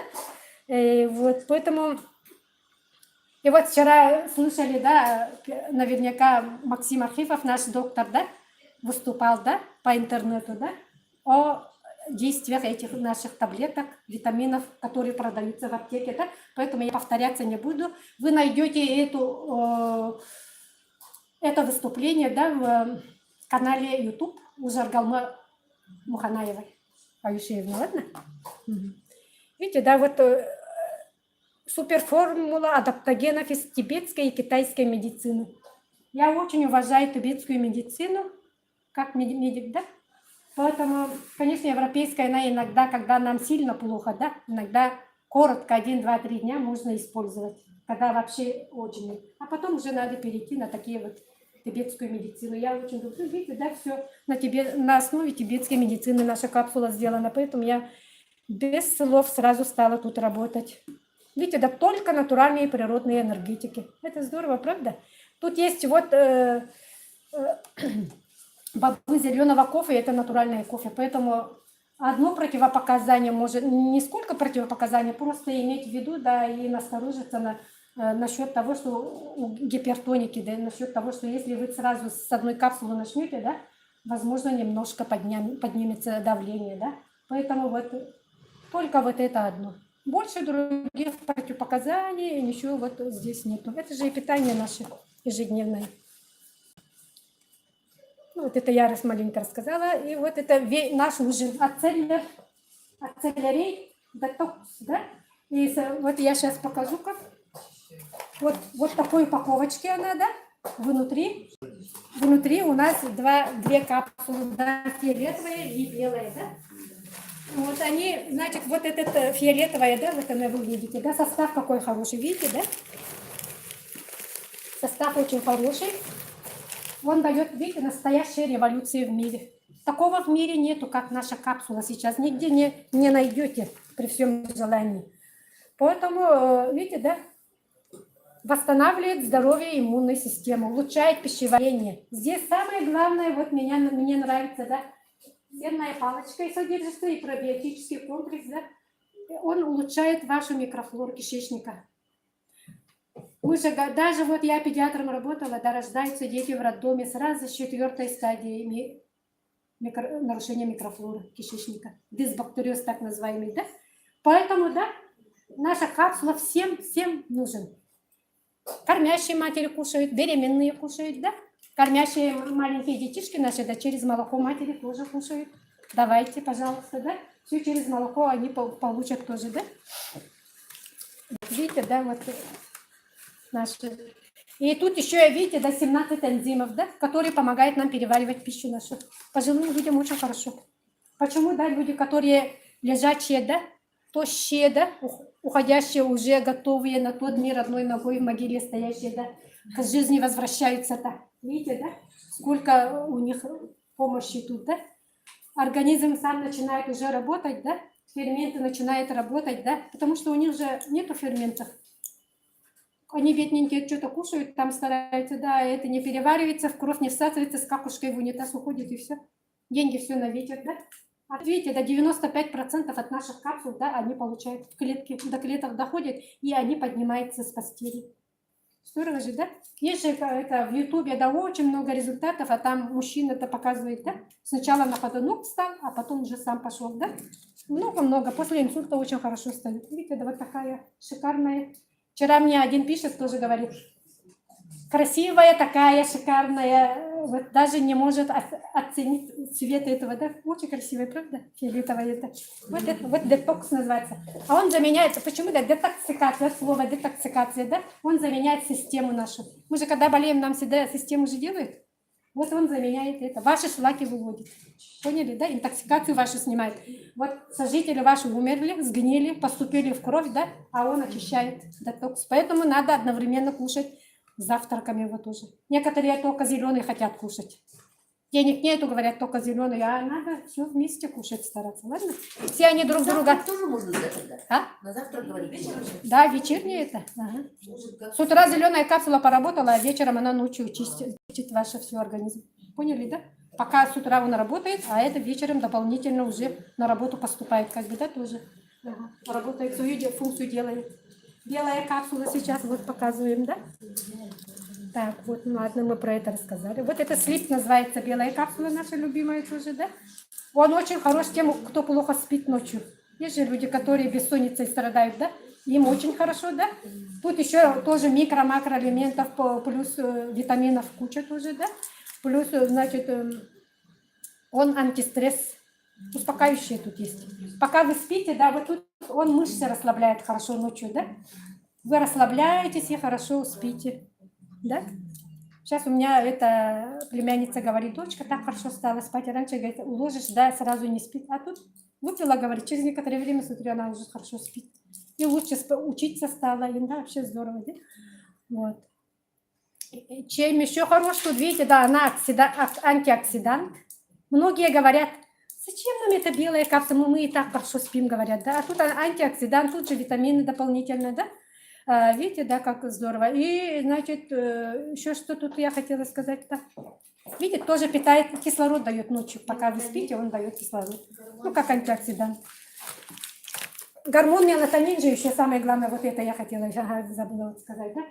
и вот, поэтому, и вот вчера слышали, да, наверняка Максим Архипов, наш доктор, да, выступал, да, по интернету, да, о действиях этих наших таблеток, витаминов, которые продаются в аптеке, да? Поэтому я повторяться не буду. Вы найдете это выступление, да, в канале YouTube у Жаргалмы Муханаевой. Аюшевна, ладно? Видите, да, вот суперформула адаптогенов из тибетской и китайской медицины. Я очень уважаю тибетскую медицину, как медик, да? Поэтому, конечно, европейская, она иногда, когда нам сильно плохо, да, иногда коротко, 1, 2, 3 дня можно использовать, когда вообще очень. А потом уже надо перейти на такие вот тибетскую медицину. Я очень люблю, видите, да, все на основе тибетской медицины наша капсула сделана, поэтому я без слов сразу стала тут работать. Видите, да, только натуральные природные энергетики. Это здорово, правда? Тут есть вот... бобы зеленого кофе – это натуральное кофе, поэтому одно противопоказание может, не сколько противопоказаний, просто иметь в виду, да, и насторожиться насчет того, что у гипертоники, да, насчет того, что если вы сразу с одной капсулы начнете, да, возможно, немножко поднимется давление, да, поэтому вот Только вот это одно. Больше других противопоказаний, ничего вот здесь нету. Это же и питание наше ежедневное. Ну, вот это я маленько рассказала. И вот это наш ужин. Ацеллерей, детокс, да? И вот я сейчас покажу, как. Вот такой упаковочки она, да? Внутри у нас две капсулы, да, фиолетовая и белая, да? Вот они, значит, вот этот фиолетовая, да, вот она вы видите, да, состав какой хороший, видите, да? Состав очень хороший. Он дает, видите, настоящие революции в мире. Такого в мире нету, как наша капсула сейчас. Нигде не найдете при всем желании. Поэтому, видите, да, восстанавливает здоровье иммунной системы, улучшает пищеварение. Здесь самое главное, вот мне нравится, да, сенная палочка и содержится, и пробиотический комплекс, да, он улучшает вашу микрофлору кишечника. Даже вот я педиатром работала, да, рождаются дети в роддоме сразу с 4-й стадии нарушения микрофлоры кишечника, дисбактериоз так называемый, да. Поэтому, да, наша капсула всем нужен. Кормящие матери кушают, беременные кушают, да? Кормящие маленькие детишки наши, да, через молоко матери тоже кушают. Давайте, пожалуйста, да? Все через молоко они получат тоже, да? Видите, да, вот наши. И тут еще, видите, да, 17 энзимов, да, которые помогают нам переваривать пищу нашу. Пожилым людям очень хорошо. Почему, да, люди, которые лежачие, да, тощие, да, уходящие уже готовые на тот мир одной ногой в могиле стоящие, да, к жизни возвращаются-то. Видите, да, сколько у них помощи тут, да. Организм сам начинает уже работать, да, ферменты начинают работать, да, потому что у них же нету ферментов. Они бедненькие что-то кушают, там стараются, да, это не переваривается, в кровь не всасывается, с какушкой в унитаз уходит и все. Деньги все на ветер, да. А видите, до 95% от наших капсул, да, они получают в клетки, до клеток доходят, и они поднимаются с постели. Здорово же, да? Есть же это в Ютубе, да, очень много результатов, а там мужчина это показывает, да? Сначала на ходунок встал, а потом уже сам пошел, да? Много-много. После инсульта очень хорошо станет. Видите, да, вот такая шикарная. Вчера мне один пишет, тоже говорит, красивая такая, шикарная, вот даже не может оценить цвет этого, да? Очень красивая, правда? Фиолетовая это. Вот детокс называется. А он заменяет, почему, да, детоксикация, слово детоксикация, да? Он заменяет систему нашу. Мы же, когда болеем, нам всегда систему же делают. Вот он заменяет это. Ваши шлаки выводит. Поняли, да? Интоксикацию вашу снимает. Вот сожители ваши умерли, сгнили, поступили в кровь, да? А он очищает детокс. Поэтому надо одновременно кушать завтраками его тоже. Некоторые только зеленые хотят кушать. Денег нету, говорят, только зеленые, а надо все вместе кушать стараться, ладно? Все они друг друга...
тоже можно завтрак, да?
А?
На завтрак говорить.
Да, вечернее это. Ага. С утра зеленая капсула поработала, а вечером она ночью чистит ваш все организм. Поняли, да? Пока с утра он работает, а это вечером дополнительно уже на работу поступает, как бы, да, тоже. Ага. Работает, свою функцию делает. Белая капсула сейчас вот показываем, да? Так, вот, ну ладно, мы про это рассказали. Вот это слип называется, белая капсула, наша любимая тоже, да? Он очень хорош тем, кто плохо спит ночью. Есть же люди, которые бессонницей страдают, да? Им очень хорошо, да? Тут еще тоже микро-макроэлементов, плюс витаминов куча тоже, да? Плюс, значит, он антистресс, успокаивающий тут есть. Пока вы спите, да, вот тут он мышцы расслабляет хорошо ночью, да? Вы расслабляетесь и хорошо спите, да? Сейчас у меня эта племянница говорит, дочка так хорошо стала спать. И раньше, говорит, уложишь, да, сразу не спит. А тут выпила, говорит, через некоторое время, смотрю, она уже хорошо спит. И лучше учиться стала, и да, вообще здорово, да? Вот. Чем еще хорош, тут, видите, да, она антиоксидант. Многие говорят, зачем нам эта белая капсула, мы и так хорошо спим, говорят, да? А тут антиоксидант, тут же витамины дополнительно, да? Видите, да, как здорово. И, значит, еще что тут я хотела сказать-то. Видите, тоже питает, кислород дает ночью. Пока вы спите, он дает кислород. Ну, как антиоксидант. Гормон мелатонин же еще самое главное, вот это я хотела, забыла сказать, да?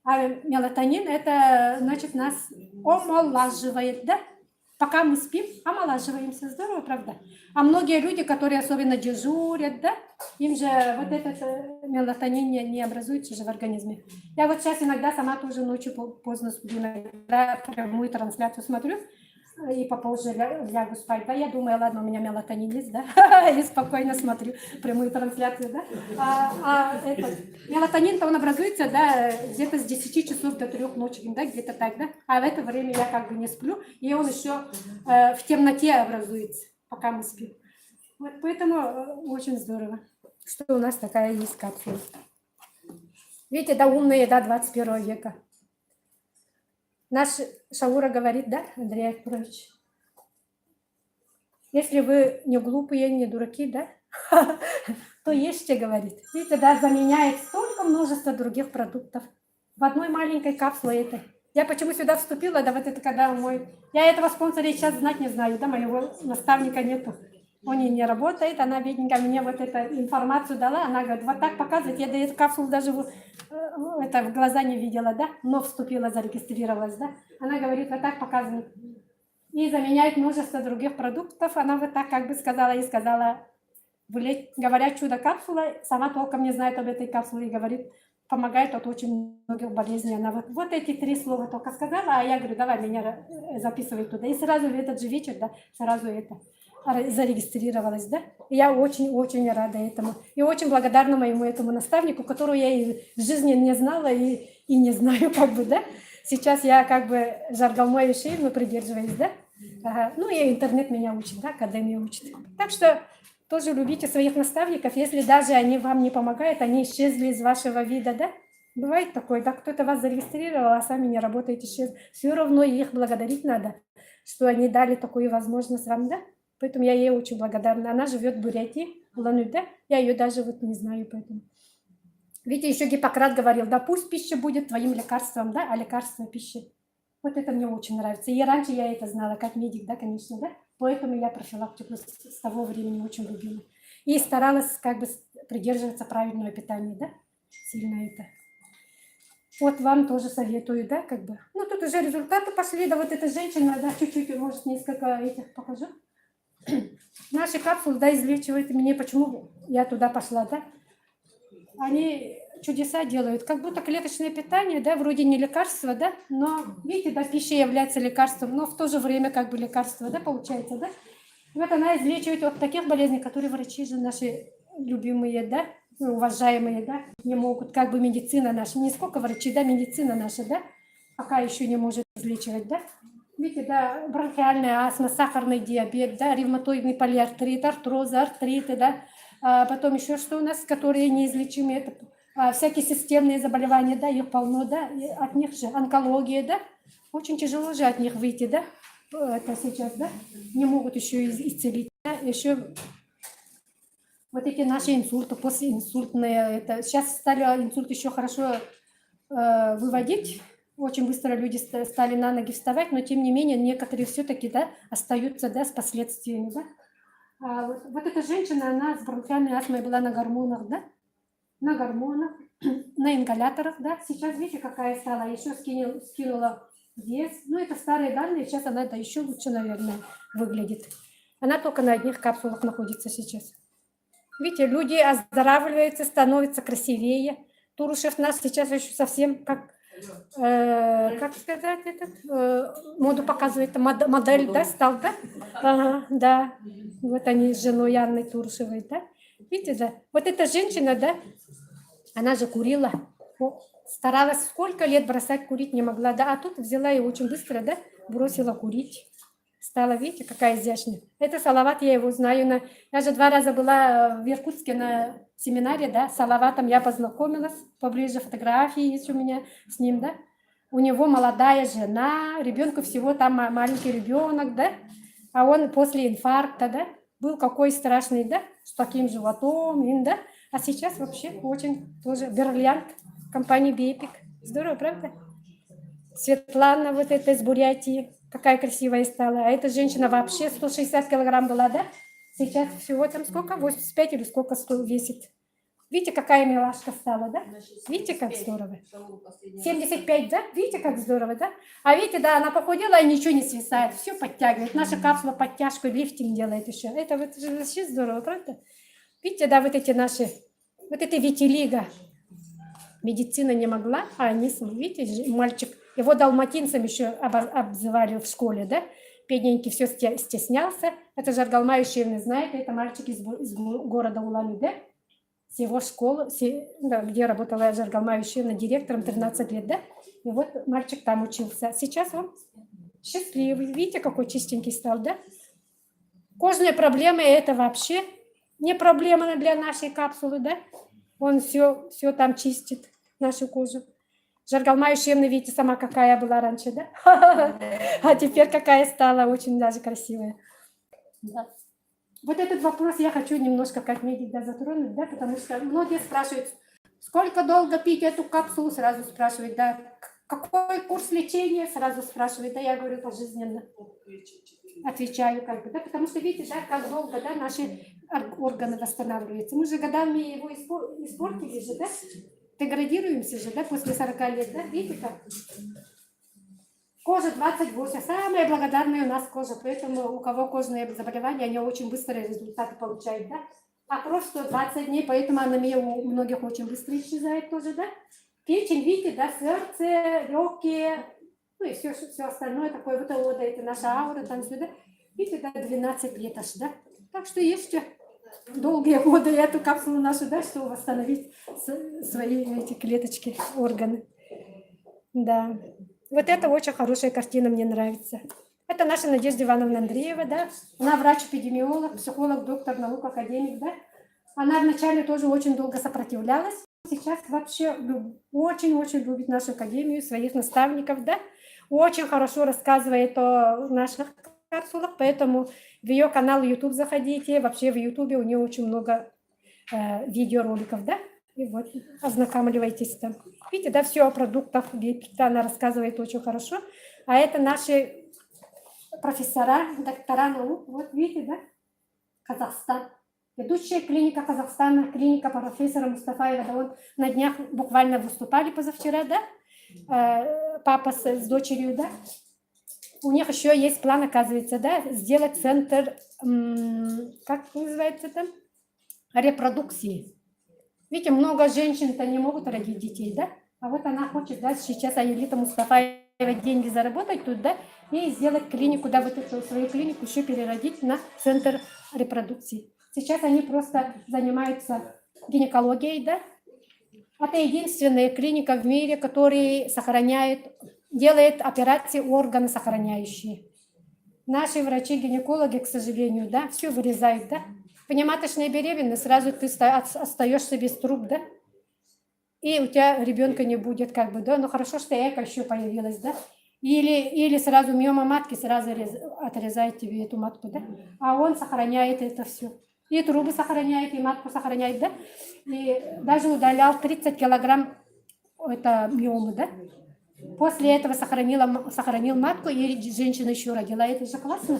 А мелатонин, это, значит, нас омолаживает, да? Пока мы спим, омолаживаемся. Здорово, правда? А многие люди, которые особенно дежурят, да, им же вот этот мелатонин не образуется же в организме. Я вот сейчас иногда сама тоже ночью поздно сплю, иногда прямую трансляцию смотрю и попозже лягу спать. Да, я думаю, ладно, у меня мелатонин есть, да, и спокойно смотрю прямую трансляцию, да. Мелатонин-то он образуется, да, где-то с 10 часов до 3 ночи, да, где-то так, да. А в это время я как бы не сплю, и он еще в темноте образуется, пока мы спим. Вот поэтому очень здорово, что у нас такая есть капсула. Видите, да, умная еда 21 века. Наш Шаура говорит, да, Андрей Аркурович? Если вы не глупые, не дураки, да, то ешьте, говорит. Видите, да, заменяет столько множества других продуктов в одной маленькой капсуле этой. Я почему сюда вступила, да, вот это когда Я этого спонсора сейчас знать не знаю, да, моего наставника нету. Он не работает, она, бедненькая, мне вот эту информацию дала, она говорит, вот так показывает, я до эту капсулу даже в глаза не видела, да, но вступила, зарегистрировалась, да. Она говорит, вот так показывает. И заменяет множество других продуктов, она вот так как бы сказала, говорят, чудо-капсула, сама толком не знает об этой капсуле и говорит, помогает от очень многих болезней. Она вот эти 3 слова только сказала, а я говорю, давай меня записывай туда. И сразу в этот же вечер, да, сразу это зарегистрировалась, да. И я очень-очень рада этому. И очень благодарна моему этому наставнику, которого я и в жизни не знала и не знаю, как бы, да. Сейчас я как бы жаргал шею, но придерживаюсь, да. Ага. Ну и интернет меня учит, да, академия учит. Так что тоже любите своих наставников, если даже они вам не помогают, они исчезли из вашего вида, да. Бывает такое, да, кто-то вас зарегистрировал, а сами не работаете, исчез. Все равно их благодарить надо, что они дали такую возможность вам, да. Поэтому я ей очень благодарна. Она живет в Бурятии, в Улан-Удэ. Я ее даже вот не знаю, поэтому. Видите, еще Гиппократ говорил, да, пусть пища будет твоим лекарством, да, а лекарство пищи. Вот это мне очень нравится. И раньше я это знала, как медик, да, конечно, да. Поэтому я профилактику с того времени очень любила. И старалась как бы придерживаться правильного питания, да, сильно это. Вот вам тоже советую, да, как бы. Ну, тут уже результаты пошли, да, вот эта женщина, да, чуть-чуть, может, несколько этих покажу. Наши капсулы, да, излечивают меня. Почему я туда пошла, да? Они чудеса делают, как будто клеточное питание, да, вроде не лекарство, да, но, видите, да, пища является лекарством, но в то же время как бы лекарство, да, получается, да. И вот она излечивает от таких болезней, которые врачи же наши любимые, да, уважаемые, да, не могут, как бы медицина наша, не сколько врачей, да, медицина наша, да, пока еще не может излечивать, да. Видите, да, бронхиальная астма, сахарный диабет, да, ревматоидный полиартрит, артрозы, артриты, да, потом еще что у нас, которые неизлечимы, это всякие системные заболевания, да, их полно, да, и от них же онкология, да, очень тяжело же от них выйти, да, это сейчас, да, не могут еще исцелить, да, еще вот эти наши инсульты, послеинсультные, это сейчас стали инсульт еще хорошо выводить. Очень быстро люди стали на ноги вставать, но тем не менее некоторые все-таки, да, остаются, да, с последствиями, да. Вот эта женщина, она с бронхиальной астмой была на гормонах, да, на гормонах, на ингаляторах, да. Сейчас видите, какая стала, еще скинула вес. Ну, это старые данные, сейчас она, да, еще лучше, наверное, выглядит. Она только на одних капсулах находится сейчас. Видите, люди оздоравливаются, становятся красивее. Турушев нас сейчас еще совсем как сказать, моду показывает, модель, да, стал, да? Ага, да. Вот они с женой Анной Турушевой, да? Видите, да? Вот эта женщина, да, она же курила, старалась сколько лет бросать курить не могла, да, а тут взяла и очень быстро, да, бросила курить. Стала, видите, какая изящная. Это Салават, я его знаю. Я же 2 раза была в Иркутске на семинаре, да, с Салаватом я познакомилась, поближе фотографии есть у меня с ним, да. У него молодая жена, ребенку всего там маленький ребенок, да, а он после инфаркта, да, был какой страшный, да, с таким животом, да, а сейчас вообще очень тоже бриллиант компании Бепик. Здорово, правда? Светлана вот эта из Бурятии. Какая красивая стала. А эта женщина вообще 160 килограмм была, да? Сейчас всего там сколько? 85 или сколько 100 весит. Видите, какая милашка стала, да? Видите, как здорово? 75, да? Видите, как здорово, да? А видите, да, она похудела и ничего не свисает, все подтягивает. Наша капсула подтяжку, лифтинг делает еще. Это вот же вообще здорово, правда? Видите, да, вот эти наши, вот это витилиго. Медицина не могла, а они, видите, мальчик, его далматинцем еще обзывали в школе, да? Бедненький все стеснялся. Это Жаргалма Ющевна, знаете, это мальчик из города Улан-Удэ, с его школы, да, где работала Жаргалма Ющевна директором 13 лет, да? И вот мальчик там учился. Сейчас он счастливый. Видите, какой чистенький стал, да? Кожные проблемы – это вообще не проблема для нашей капсулы, да? Он все там чистит, нашу кожу. Жаргалма Ющевна, видите, сама какая была раньше, да? А теперь какая стала, очень даже красивая. Да. Вот этот вопрос я хочу немножко как медик затронуть, да, потому что многие спрашивают, сколько долго пить эту капсулу, сразу спрашивают, да, какой курс лечения, сразу спрашивают, да, я говорю пожизненно. Отвечаю как бы, да, потому что видите, да, как долго, да, наши органы восстанавливаются. Мы же годами его испортили же, да, деградируемся же, да, после 40 лет, да, видите как? Кожа 28, самая благодарная у нас кожа, поэтому у кого кожные заболевания, они очень быстрые результаты получают, да. А кровь 120 дней, поэтому анемия у многих очень быстро исчезает тоже, да. Печень, видите, да, сердце, легкие, ну и все остальное такое, вот это наша аура, там сюда. Видите, да, 12 лет аж, да. Так что еще долгие годы эту капсулу нашу, да, чтобы восстановить свои эти клеточки, органы. Да. Вот это очень хорошая картина, мне нравится. Это наша Надежда Ивановна Андреева, да. Она врач-эпидемиолог, психолог, доктор наук, академик, да. Она вначале тоже очень долго сопротивлялась. Сейчас вообще очень-очень любит нашу академию, своих наставников, да. Очень хорошо рассказывает о наших капсулах, поэтому в ее канал YouTube заходите. Вообще в YouTube у нее очень много видеороликов, да. И вот ознакомливайтесь там. Видите, да, все о продуктах она рассказывает очень хорошо. А это наши профессора, доктора наук. Вот видите, да, Казахстан. Ведущая клиника Казахстана, клиника профессора Мустафаева. Да, он на днях буквально выступали позавчера, да, папа с дочерью, да. У них еще есть план, оказывается, да, сделать центр, как называется там, репродукции. Видите, много женщин-то не могут родить детей, да? А вот она хочет, да, сейчас Аелита Мустафаева деньги заработать тут, да, и сделать клинику, да, вот эту свою клинику еще переродить на центр репродукции. Сейчас они просто занимаются гинекологией, да. Это единственная клиника в мире, которая делает операции органы сохраняющие. Наши врачи-гинекологи, к сожалению, да, все вырезают, да. Внематочная беременность, сразу ты остаешься без труб, да, и у тебя ребенка не будет, как бы, да, ну хорошо, что эко еще появилась, да, или сразу миома матки, сразу отрезает тебе эту матку, да, а он сохраняет это все, и трубы сохраняет, и матку сохраняет, да, и даже удалял 30 килограмм это миомы, да, после этого сохранил матку, и женщина еще родила, это же классно,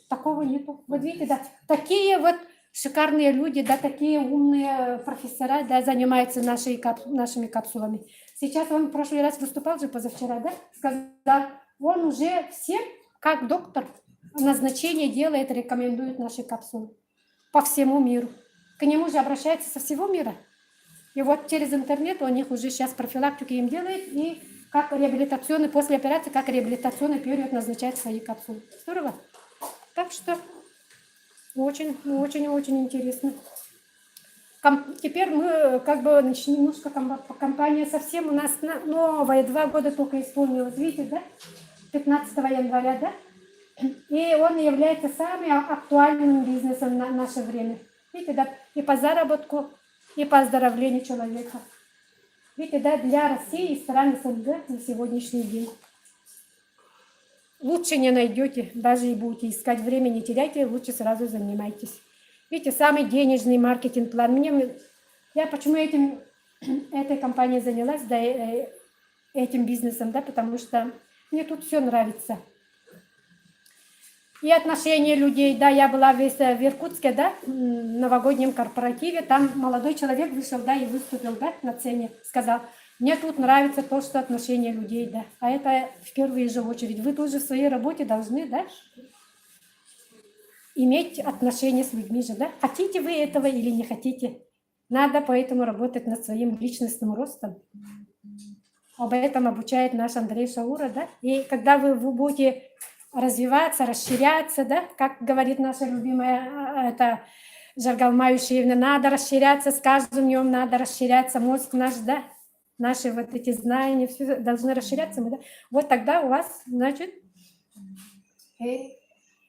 такого нету, вот видите, да, такие вот шикарные люди, да, такие умные профессора, да, занимаются нашими капсулами. Сейчас он в прошлый раз выступал же позавчера, да, сказал, он уже всем, как доктор, назначение делает, рекомендует наши капсулы по всему миру. К нему же обращаются со всего мира. И вот через интернет у них уже сейчас профилактику им делает, и как реабилитационный, после операции, как реабилитационный период назначает свои капсулы. Здорово. Так что очень интересно. Теперь мы как бы немножко компания совсем у нас новая, 2 года только исполнилось, видите, да? 15 января, да? И он является самым актуальным бизнесом на наше время. Видите, да? И по заработку, и по оздоровлению человека. Видите, да? Для России и стран СНГ на сегодняшний день. Лучше не найдете, даже и будете искать время, не теряйте, лучше сразу занимайтесь. Видите, самый денежный маркетинг-план. Я почему этой компанией занялась, да, этим бизнесом, да, потому что мне тут все нравится. И отношение людей, да, я была в Иркутске, да, новогоднем корпоративе, там молодой человек вышел, да, и выступил, да, на сцене, сказал, мне тут нравится то, что отношение людей, да, а это в первую же очередь. Вы тоже в своей работе должны, да, иметь отношения с людьми же, да, хотите вы этого или не хотите. Надо поэтому работать над своим личностным ростом. Об этом обучает наш Андрей Шаура, да, и когда вы будете развиваться, расширяться, да, как говорит наша любимая, это Жаргалма Юшиевна, надо расширяться, с каждым днем надо расширяться, мозг наш, да, наши вот эти знания, все должны расширяться, да, вот тогда у вас, значит,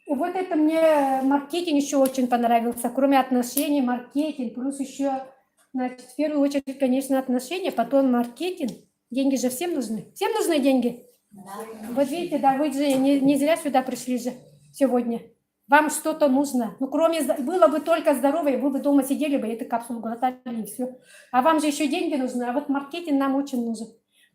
вот это мне маркетинг еще очень понравился, кроме отношений, маркетинг, плюс еще, значит, в первую очередь, конечно, отношения, потом маркетинг, деньги же всем нужны деньги. Вот видите, да, вы же не зря сюда пришли же сегодня. Вам что-то нужно. Ну, кроме, было бы только здоровье, вы бы дома сидели бы, эту капсулу глотали и все. А вам же еще деньги нужны, а вот маркетинг нам очень нужен.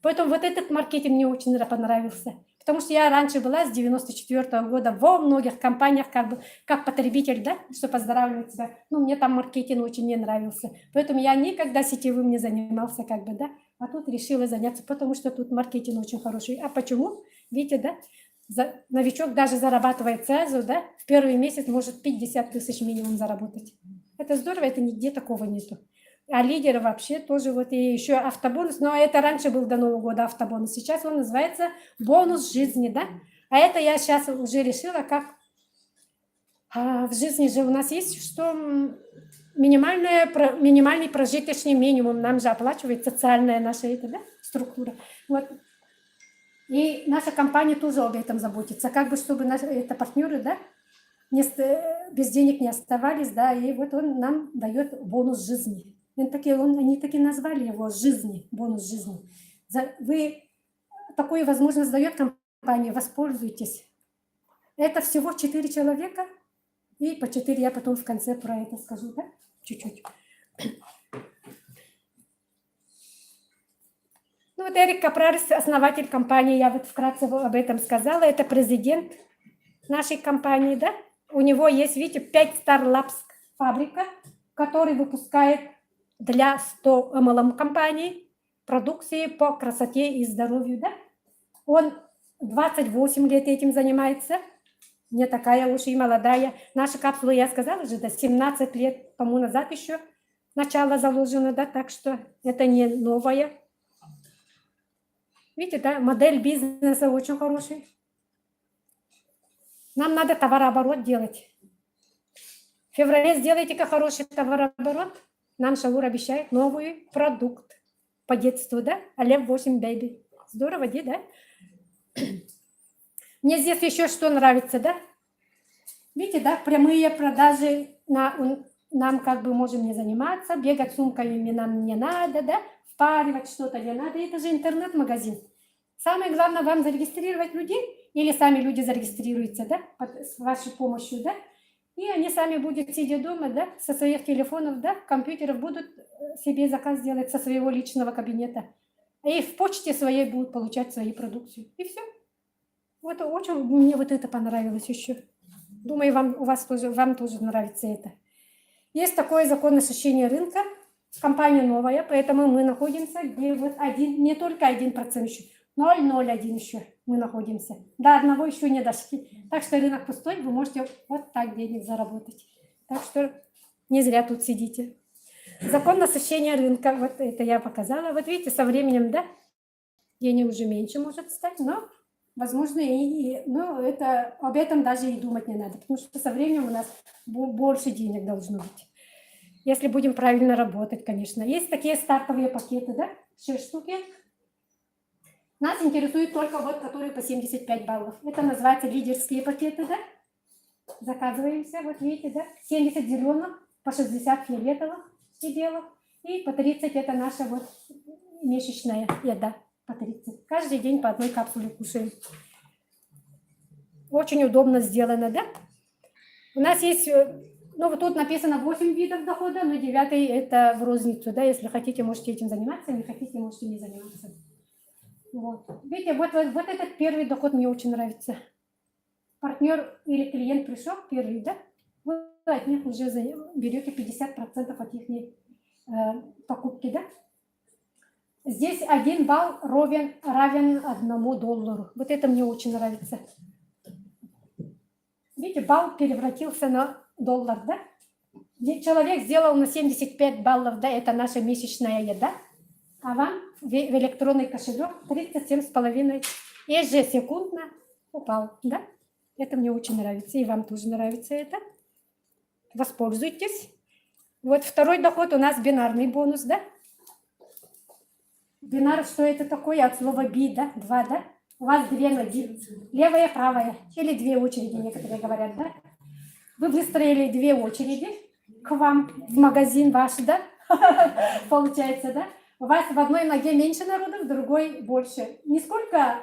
Поэтому вот этот маркетинг мне очень понравился. Потому что я раньше была с 94-го года во многих компаниях, как бы, как потребитель, да, что поздравляю тебя. Ну, мне там маркетинг очень не нравился. Поэтому я никогда сетевым не занимался, как бы, да. А тут решила заняться, потому что тут маркетинг очень хороший. А почему? Видите, да, новичок даже зарабатывает сразу, да, в первый месяц может 50 тысяч минимум заработать. Это здорово, это нигде такого нету. А лидеры вообще тоже вот и еще автобонус, но это раньше был до Нового года автобонус, сейчас он называется бонус жизни, да. А это я сейчас уже решила, как в жизни же у нас есть, что минимальный прожиточный минимум нам же оплачивает социальная наша это, да, структура. Вот. И наша компания тоже об этом заботится, как бы чтобы наши это партнеры, да, без денег не оставались, да, и вот он нам дает бонус жизни. Они таки назвали его жизни, бонус жизни. Вы такую возможность дает компания, воспользуйтесь. Это всего 4 человека, и по 4 я потом в конце про это скажу, да, чуть-чуть. Ну вот Эрик Капрарис, основатель компании, я вот вкратце об этом сказала, это президент нашей компании, да. У него есть, видите, 5 Star Labs фабрика, который выпускает для 100 MLM компаний продукции по красоте и здоровью, да. Он 28 лет этим занимается, не такая уж и молодая. Наши капсулы, я сказала же, да, 17 лет тому назад еще начало заложено, да, так что это не новое. Видите, да, модель бизнеса очень хорошая. Нам надо товарооборот делать. В феврале сделайте-ка хороший товарооборот. Нам Шаур обещает новый продукт по детству, да? Алев 8 Baby. Здорово, да? Мне здесь еще что нравится, да? Видите, да, прямые продажи нам как бы можем не заниматься, бегать сумками нам не надо, да? Впаривать что-то не надо. Это же интернет-магазин. Самое главное вам зарегистрировать людей, или сами люди зарегистрируются, да, с вашей помощью, да, и они сами будут сидя дома, да, со своих телефонов, да, компьютеров будут себе заказ делать со своего личного кабинета. И в почте своей будут получать свою продукцию. И все. Вот очень мне вот это понравилось еще. Думаю, вам тоже нравится это. Есть такое закон насыщения рынка. Компания новая, поэтому мы находимся, где вот не только 1% еще, 0,01 еще мы находимся. До 1 еще не дошли. Так что рынок пустой, вы можете вот так денег заработать. Так что не зря тут сидите. Закон насыщения рынка, вот это я показала. Вот видите, со временем, да, денег уже меньше может стать, но, возможно, но это, об этом даже и думать не надо, потому что со временем у нас больше денег должно быть. Если будем правильно работать, конечно. Есть такие стартовые пакеты, да, 6 штуки. Нас интересует только вот, которые по 75 баллов. Это называется лидерские пакеты, да. Заказываемся, вот видите, да. 70 зеленых, по 60 фиолетовых пределов. И по 30 это наша вот месячная еда. По 30. Каждый день по одной капсуле кушаем. Очень удобно сделано, да. У нас есть, ну вот тут написано 8 видов дохода, но 9 это в розницу, да. Если хотите, можете этим заниматься, не хотите, можете не заниматься. Вот. Видите, вот этот первый доход мне очень нравится. партнер или клиент пришел первый, да, вы от них уже берете 50% от их покупки, да. Здесь 1 балл равен $1. Вот это мне очень нравится. Видите, балл превратился на доллар, да? Человек сделал на 75 баллов, да, это наша месячная еда, а вам в электронный кошелек 37,5 ежесекундно упал, да? Это мне очень нравится, и вам тоже нравится это. Воспользуйтесь. Вот второй доход у нас бинарный бонус, да? Бинар, что это такое? От слова би, да? 2, да? У вас 2 ноги, левая, правая, или 2 очереди, некоторые говорят, да? Вы выстроили 2 очереди к вам в магазин ваш, да? Получается, да? У вас в одной ноге меньше народу, в другой больше. Не сколько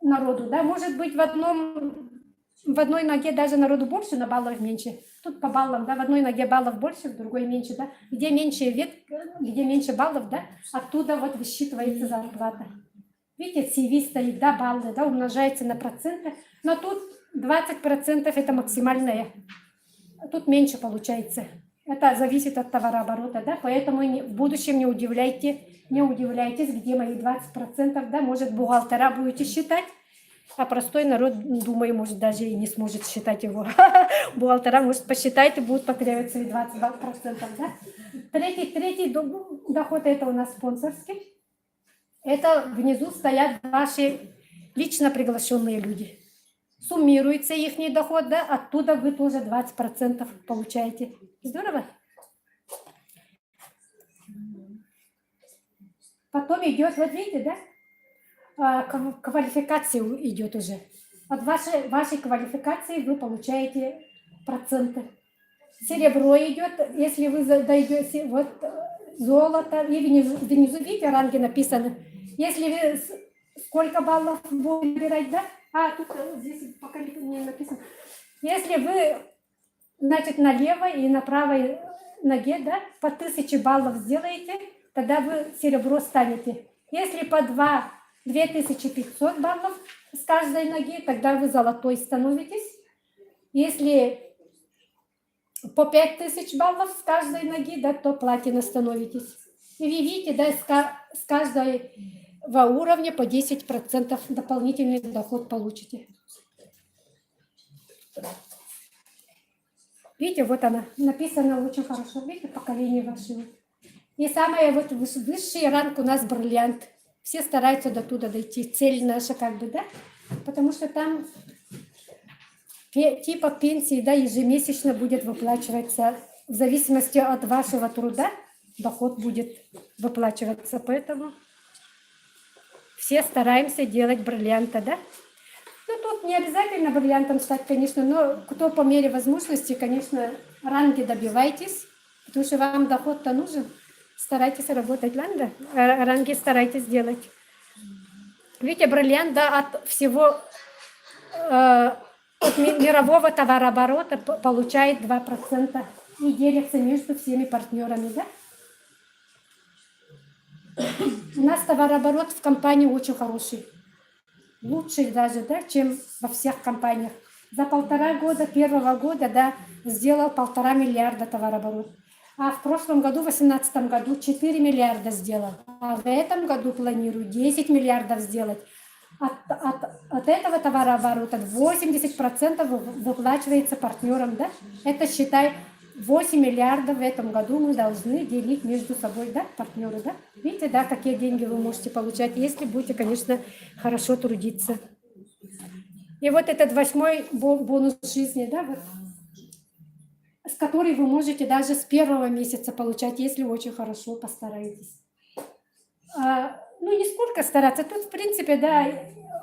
народу, да? Может быть, в одной ноге даже народу больше, но баллов меньше. Тут по баллам, да, в одной ноге баллов больше, в другой меньше, да. Где меньше где меньше баллов, да, оттуда вот высчитывается зарплата. Видите, CV стоит, да, баллы, да, умножается на проценты, но тут 20% это максимальное. Тут меньше получается. Это зависит от товарооборота, да, поэтому в будущем не удивляйтесь, где мои 20%, да, может, бухгалтера будете считать, а простой народ, думаю, может, даже и не сможет считать его. Бухгалтера, может, посчитать и будут потребовать свои 20%, да. Третий доход, это у нас спонсорский. Это внизу стоят ваши лично приглашенные люди. Суммируется их доход, да, оттуда вы тоже 20% получаете. Здорово? Потом идет, вот видите, да, квалификация идет уже. От вашей квалификации вы получаете проценты. Серебро идет, если вы дойдете, вот золото, и внизу, видите, ранги написаны. Если вы сколько баллов будете набирать, да? Тут здесь пока не написано. Если вы, значит, на левой и на правой ноге, да, по 1000 баллов сделаете, тогда вы серебро станете. Если по 2500 баллов с каждой ноги, тогда вы золотой становитесь. Если по 5000 баллов с каждой ноги, да, то платина становитесь. И вы видите, да, с каждого уровня по 10% дополнительный доход получите. Видите, вот она, написано очень хорошо, видите, поколение ваше. И самый вот высший ранг у нас бриллиант. Все стараются до туда дойти, цель наша как бы, да, потому что там типа пенсии, да, ежемесячно будет выплачиваться, в зависимости от вашего труда, доход будет выплачиваться, поэтому все стараемся делать бриллианты, да. Ну, тут не обязательно бриллиантом стать, конечно, но кто по мере возможности, конечно, ранги добивайтесь, потому что вам доход-то нужен. Старайтесь работать, ладно? Ранги старайтесь делать. Видите, бриллиант, да, от всего, от мирового товарооборота получает 2% и делится между всеми партнерами, да? У нас товарооборот в компании очень хороший. Лучший даже, да, чем во всех компаниях. За 1,5 года, первого года, да, сделал 1,5 миллиарда товарооборот. А в прошлом году, в 2018 году, 4 миллиарда сделал. А в этом году планирую 10 миллиардов сделать. От этого товарооборота 80% выплачивается партнерам, да? Это, считай, 8 миллиардов в этом году мы должны делить между собой, да, партнеры, да? Видите, да, какие деньги вы можете получать, если будете, конечно, хорошо трудиться. И вот этот 8-й бонус жизни, да, вот, с которой вы можете даже с первого месяца получать, если очень хорошо постараетесь. Ну, не сколько стараться, тут, в принципе, да,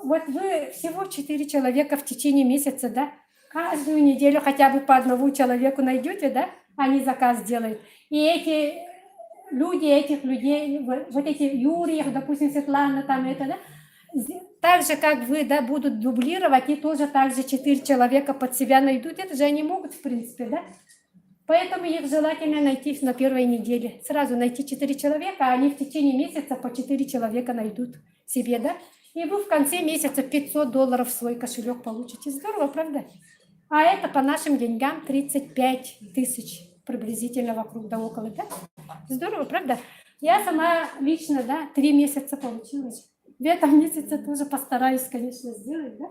вот вы всего 4 человека в течение месяца, да, каждую неделю хотя бы по одному человеку найдете, да, они заказ делают. И этих людей, вот эти Юрий, допустим, Светлана, там это, да, так же, как вы, да, будут дублировать, и тоже так же 4 человека под себя найдут, это же они могут, в принципе, да. Поэтому их желательно найти на первой неделе. Сразу найти 4 человека, а они в течение месяца по 4 человека найдут себе, да. И вы в конце месяца $500 в свой кошелек получите. Здорово, правда? А это по нашим деньгам 35 тысяч приблизительно вокруг да около, да? Здорово, правда? Я сама лично, да, 3 месяца получилось. В этом месяце тоже постараюсь, конечно, сделать, да?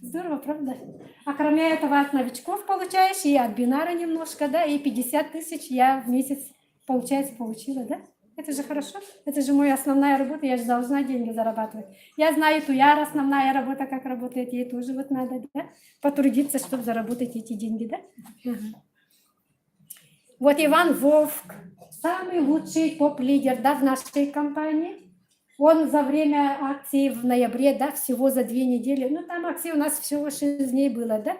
Здорово, правда? А кроме этого от новичков получаешь, и от бинара немножко, да, и 50 тысяч я в месяц, получается, получила, да? Это же хорошо, это же моя основная работа, я же должна деньги зарабатывать. Я знаю, Туяр основная работа, как работает, ей тоже вот надо, да, потрудиться, чтобы заработать эти деньги, да. Ага. Вот Иван Вовк, самый лучший топ-лидер, да, в нашей компании. Он за время акции в ноябре, да, всего за 2 недели, ну там акции у нас всего 6 дней было, да,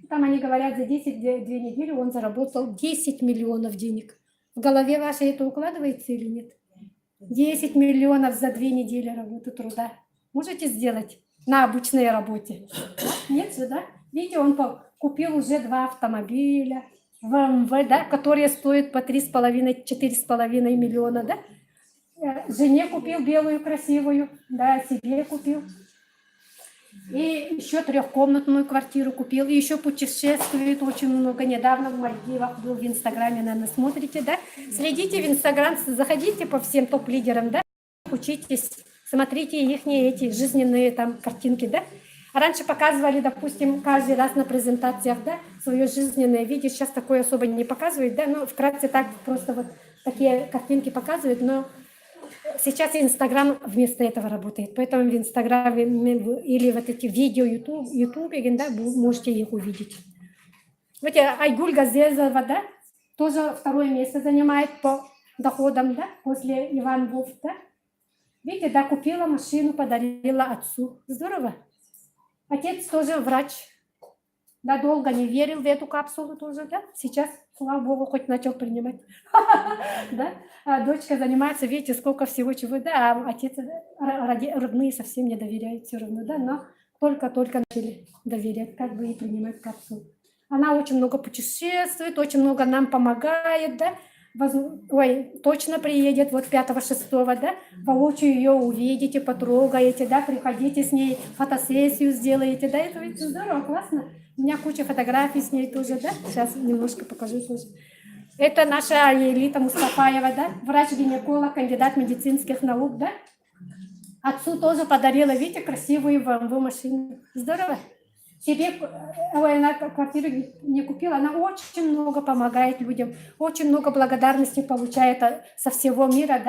там они говорят, за 2 недели он заработал 10 миллионов денег. В голове вашей это укладывается или нет? 10 миллионов за 2 недели работы труда. Можете сделать на обычной работе? Нет же, да? Видите, он купил уже 2 автомобиля, ВМВ, да, которые стоят по 3,5-4,5 миллиона, да? Жене купил белую, красивую, да, себе купил. И еще 3-комнатную квартиру купил, и еще путешествует очень много. Недавно в Мальдивах был, в Инстаграме, наверное, смотрите, да? Следите в Инстаграм, заходите по всем топ-лидерам, да? Учитесь, смотрите их эти жизненные там картинки, да? А раньше показывали, допустим, каждый раз на презентациях, да, свое жизненное видео. Сейчас такое особо не показывают, да? Ну, вкратце так просто вот такие картинки показывают, но сейчас Инстаграм вместо этого работает, поэтому в Инстаграме или вот эти видео Ютубе, да, можете их увидеть. Вот Айгуль Газезова, да, тоже 2-е место занимает по доходам, да, после Иван Вов, да. Видите, да, купила машину, подарила отцу. Здорово. Отец тоже врач. Да, долго не верил в эту капсулу тоже, да. Сейчас, слава богу, хоть начал принимать. Да? А дочка занимается, видите, сколько всего чего, да, а отец, родные совсем не доверяют все равно, да, но только-только начали доверять, как бы и принимать капсулу. Она очень много путешествует, очень много нам помогает, да. Ой, точно приедет вот 5-6, да, воочию ее увидите, потрогаете, да, приходите с ней, фотосессию сделаете, да, это ведь здорово, классно. У меня куча фотографий с ней тоже, да, сейчас немножко покажу тоже. Это наша Елита Мустафаева, да, врач-гинеколог, кандидат медицинских наук, да. Отцу тоже подарила, видите, красивую BMW машину. Здорово. Себе она квартиру не купила, она очень много помогает людям, очень много благодарности получает со всего мира,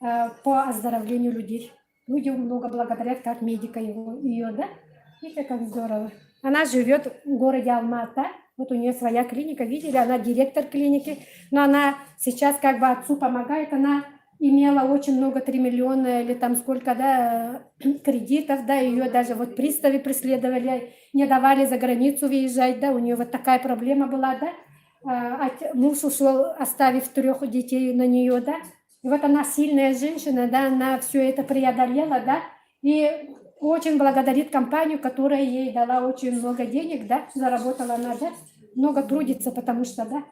да, по оздоровлению людей. Люди много благодарят, как медика ее, да. Видите, как здорово. Она живет в городе Алмата. Вот у нее своя клиника, видели, она директор клиники, но она сейчас как бы отцу помогает, она имела очень много, 3 миллиона или там сколько, да, кредитов, да, ее даже вот приставы преследовали, не давали за границу выезжать, да, у нее вот такая проблема была, да, муж ушел, оставив 3 детей на нее, да, и вот она сильная женщина, да, она все это преодолела, да, и очень благодарит компанию, которая ей дала очень много денег, да, заработала она, да, много трудится, потому что, да,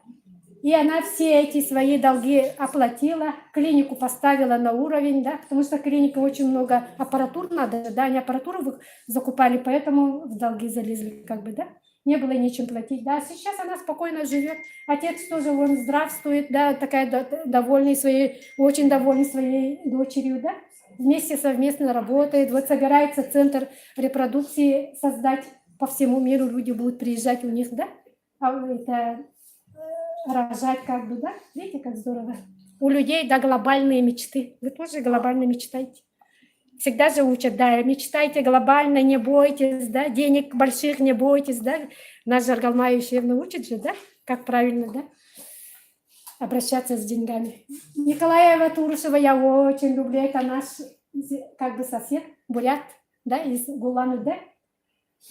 и она все эти свои долги оплатила, клинику поставила на уровень, да, потому что клиника очень много аппаратур надо, да, они аппаратуру закупали, поэтому в долги залезли, как бы, да, не было нечем платить, да, сейчас она спокойно живет, отец тоже, он здравствует, да, такая довольный своей, очень довольный своей дочерью, да, вместе совместно работает, вот собирается центр репродукции создать по всему миру, люди будут приезжать у них, да, это рожать как бы, да, видите, как здорово. У людей, да, глобальные мечты, вы тоже глобально мечтаете. Всегда же учат, да, мечтайте глобально, не бойтесь, да, денег больших не бойтесь, да, нас же Аргалма Ющевна учит же, да, как правильно, да, обращаться с деньгами. Николаева Турушева я очень люблю, это наш, как бы, сосед, бурят, да, из Гулан-Удэ.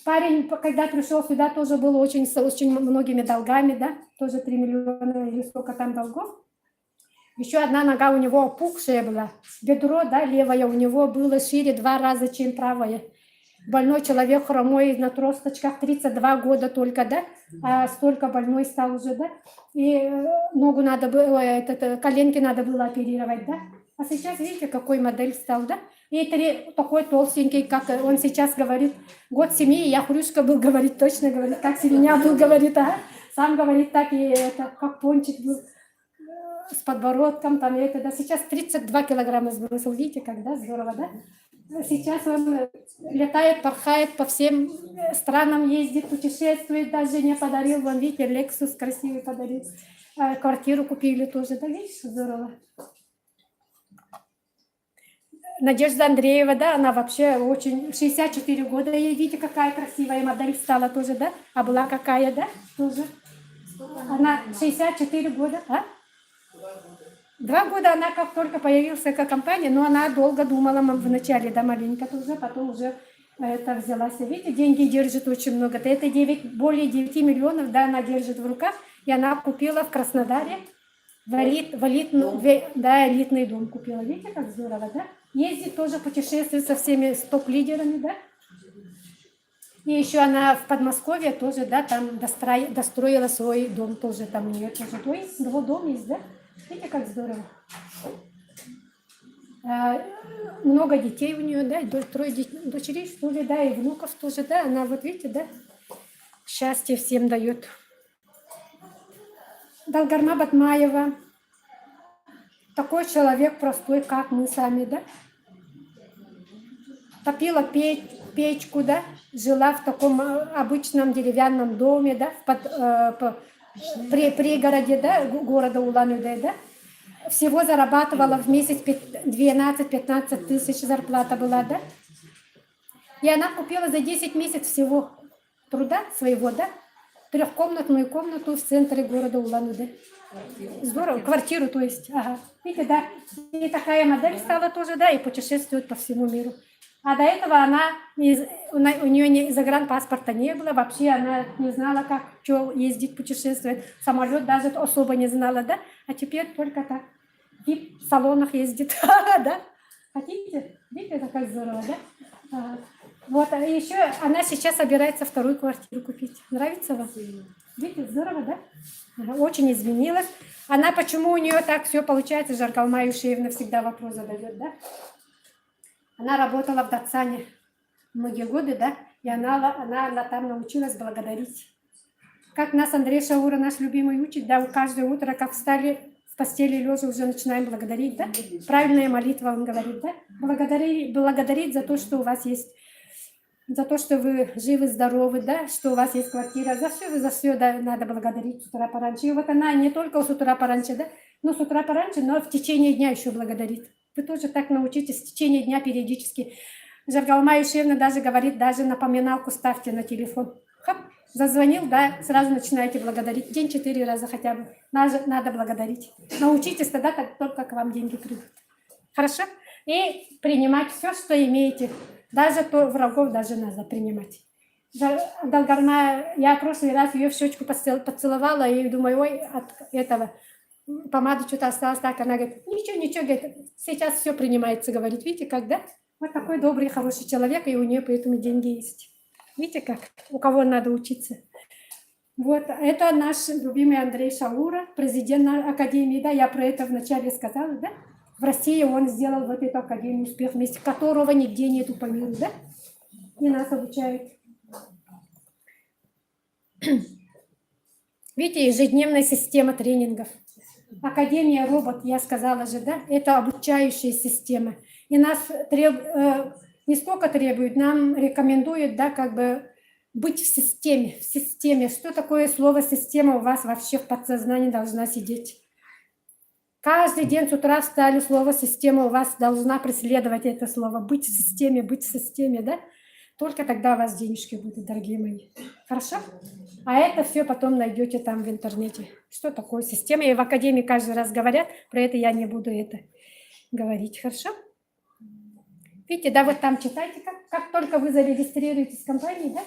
Парень, когда пришел сюда, тоже был очень, с очень многими долгами, да, тоже 3 миллиона или сколько там долгов. Еще одна нога у него опухшая была, бедро, да, левое у него было шире 2 раза, чем правое. Больной человек, хромой, на тросточках, 32 года только, да, а столько больной стал уже, да, и ногу надо было, коленки надо было оперировать, да. А сейчас видите, какой модель стал, да? И такой толстенький, как он сейчас говорит. Год семьи, я хрюшка был, говорит, точно говорит, как семья был, говорит, ага. Сам говорит, так и это, как пончик был, с подбородком, там, и это, да. Сейчас 32 килограмма сбросил, видите, как, да, здорово, да? Сейчас он летает, порхает по всем странам, ездит, путешествует, даже не подарил, вон, видите, Lexus красивый подарил. Квартиру купили тоже, да, видишь, здорово. Надежда Андреева, да, она вообще очень, 64 года, ей, видите, какая красивая модель стала тоже, да, а была какая, да, тоже. Она 64 года, а? 2 года она как только появилась эта компания, но она долго думала вначале, да, маленько тоже, потом уже это взялась. Видите, деньги держит очень много. Это более 9 миллионов, да, она держит в руках, и она купила в Краснодаре элитный дом купила. Видите, как здорово, да? Ездит тоже, путешествует со всеми топ-лидерами, да? И еще она в Подмосковье тоже, да, там достроила свой дом тоже, там у нее тоже дом есть, да? Видите, как здорово. Много детей у нее, да, 3 дочерей, что ли, да, и внуков тоже, да, она вот, видите, да, счастье всем дает. Далгарма Батмаева, такой человек простой, как мы сами, да, топила печку, да, жила в таком обычном деревянном доме, да, пригороде, да, города Улан-Удэ, да, всего зарабатывала в месяц 12-15 тысяч зарплата была, да, и она купила за 10 месяцев всего труда своего, да, 3-комнатную комнату в центре города Улан-Удэ. Здорово, квартиру, то есть, ага, видите, да, и такая модель стала тоже, да, и путешествует по всему миру. А до этого у нее загранпаспорта не было, вообще она не знала, как, что ездить, путешествовать, самолет даже особо не знала, да, а теперь только так, в салонах ездит, да, хотите, видите, это как здорово, да. Вот, а еще она сейчас собирается 2-ю квартиру купить. Нравится вам? Видите, здорово, да? Очень изменилась. Она, почему у нее так все получается, Жаргалма Юшеевна всегда вопрос задает, да? Она работала в Датсане многие годы, да? И она там научилась благодарить. Как нас Андрей Шаура, наш любимый, учит, да, каждое утро, как встали в постели лежа, уже начинаем благодарить, да? Правильная молитва, он говорит, да? Благодарить за то, что у вас есть, за то, что вы живы, здоровы, да, что у вас есть квартира, за все, да, надо благодарить с утра пораньше. И вот она не только с утра пораньше, да, но с утра пораньше, но в течение дня еще благодарит. Вы тоже так научитесь в течение дня периодически. Жаргалма Юшеевна даже говорит, даже напоминалку ставьте на телефон. Хоп, зазвонил, да, сразу начинаете благодарить. День 4 раза хотя бы. Надо благодарить. Научитесь, тогда только к вам деньги придут. Хорошо? И принимать все, что имеете. Даже то врагов даже надо принимать. Далгарма, я в прошлый раз ее в щечку поцеловала и думаю, ой, от этого помады что-то осталось. Так она говорит, ничего, говорит, сейчас все принимается, говорит. Видите, как, да? Вот такой добрый, хороший человек, и у нее поэтому деньги есть. Видите, как? У кого надо учиться. Вот, это наш любимый Андрей Шаура, президент Академии, да, я про это вначале сказала, да? В России он сделал вот эту Академию успех, вместе которого нигде нету по миру, да? И нас обучают. Видите, ежедневная система тренингов. Академия робот, я сказала же, да? Это обучающая система. И нас не сколько требует, нам рекомендуют, да, как бы быть в системе. Что такое слово «система» у вас вообще в подсознании должна сидеть? Каждый день с утра встали, слово «система» у вас должна преследовать это слово. Быть в системе, да? Только тогда у вас денежки будут, дорогие мои. Хорошо? А это все потом найдете там в интернете. Что такое система? И в Академии каждый раз говорят, про это я не буду это говорить. Хорошо? Видите, да, вот там читайте, как только вы зарегистрируетесь в компании, да?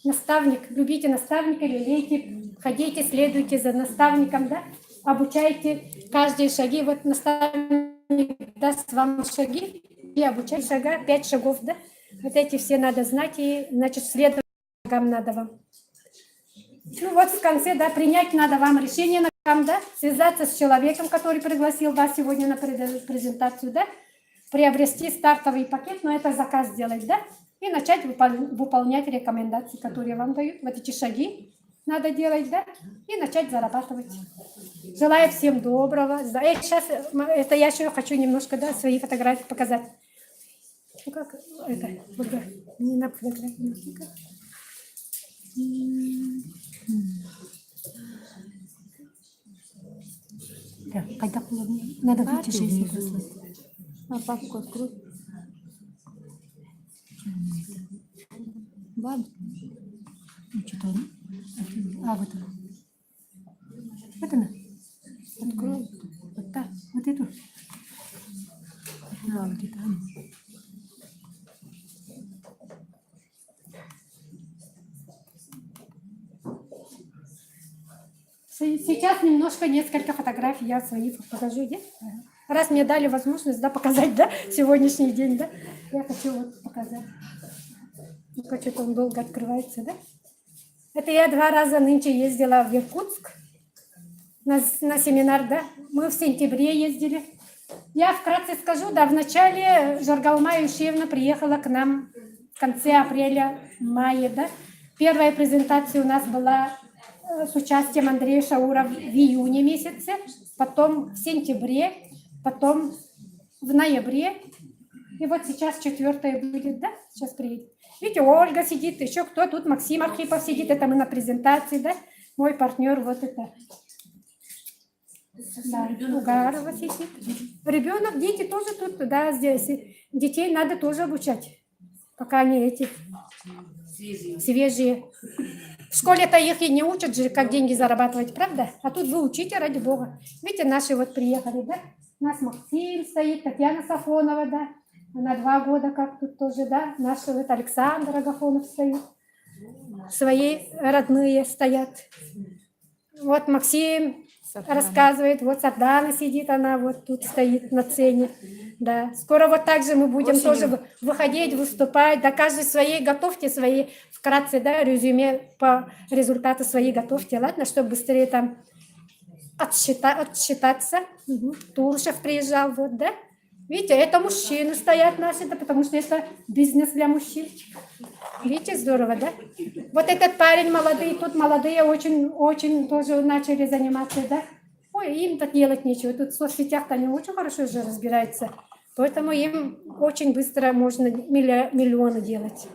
Наставник, любите наставника, лелейте, ходите, следуйте за наставником, да? Обучайте каждые шаги. Вот наставник даст вам шаги, и обучайте шага, 5 шагов, да? Вот эти все надо знать, и, значит, следовать шагам надо вам. Ну вот в конце, да, принять надо вам решение. там, да, связаться с человеком, который пригласил вас сегодня на презентацию, да, приобрести стартовый пакет, но это заказ сделать, да, и начать выполнять рекомендации, которые вам дают. Вот эти шаги надо делать, да, и начать зарабатывать. Желаю всем доброго. Сейчас это я еще хочу немножко, да, свои фотографии показать. Ну как это? Не на фотографии. Да, когда надо выйти, если
А папку открой. Баб.
Ну, что-то... А, вот она. Вот она. Открой. Вот так. Вот эту. А, вот это. Сейчас немножко, несколько фотографий я своих покажу. Где? Раз мне дали возможность, да, показать, да, сегодняшний день, да, я хочу вот показать. Ну-ка, что-то он долго открывается, да? Это я 2 раза нынче ездила в Иркутск на семинар, да. Мы в сентябре ездили. Я вкратце скажу, да, в начале Жоргалма Юшевна приехала к нам в конце апреля-мая, да. Первая презентация у нас была с участием Андрея Шаура в июне месяце, потом в сентябре, потом в ноябре. И вот сейчас 4-я будет, да, сейчас приедет. Видите, Ольга сидит, еще кто тут, Максим Архипов сидит, это мы на презентации, да, мой партнер, вот это. Да, Угарова сидит. Ребенок, дети тоже тут, да, здесь. Детей надо тоже обучать, пока они эти свежие. В школе-то их и не учат же, как деньги зарабатывать, правда? А тут вы учите, ради бога. Видите, наши вот приехали, да? У нас Максим стоит, Татьяна Сафонова, да? Она 2 года как тут тоже, да? Наш вот Александр Агафонов стоит. Свои родные стоят. Вот Максим рассказывает, вот Сардана сидит, она вот тут стоит на сцене. Да. Скоро вот так же мы будем тоже выходить, выступать. Да, каждый своей готовьте, свои вкратце, да, резюме по результату своей готовьте, ладно, чтобы быстрее там отсчитаться. Туршев приезжал, вот, да. Видите, это мужчины стоят наши, да, потому что это бизнес для мужчин. Видите, здорово, да? Вот этот парень молодой, тут молодые очень тоже начали заниматься, да? Ой, им-то делать нечего. Тут в соцсетях-то они очень хорошо уже разбираются. Поэтому им очень быстро можно миллионы делать.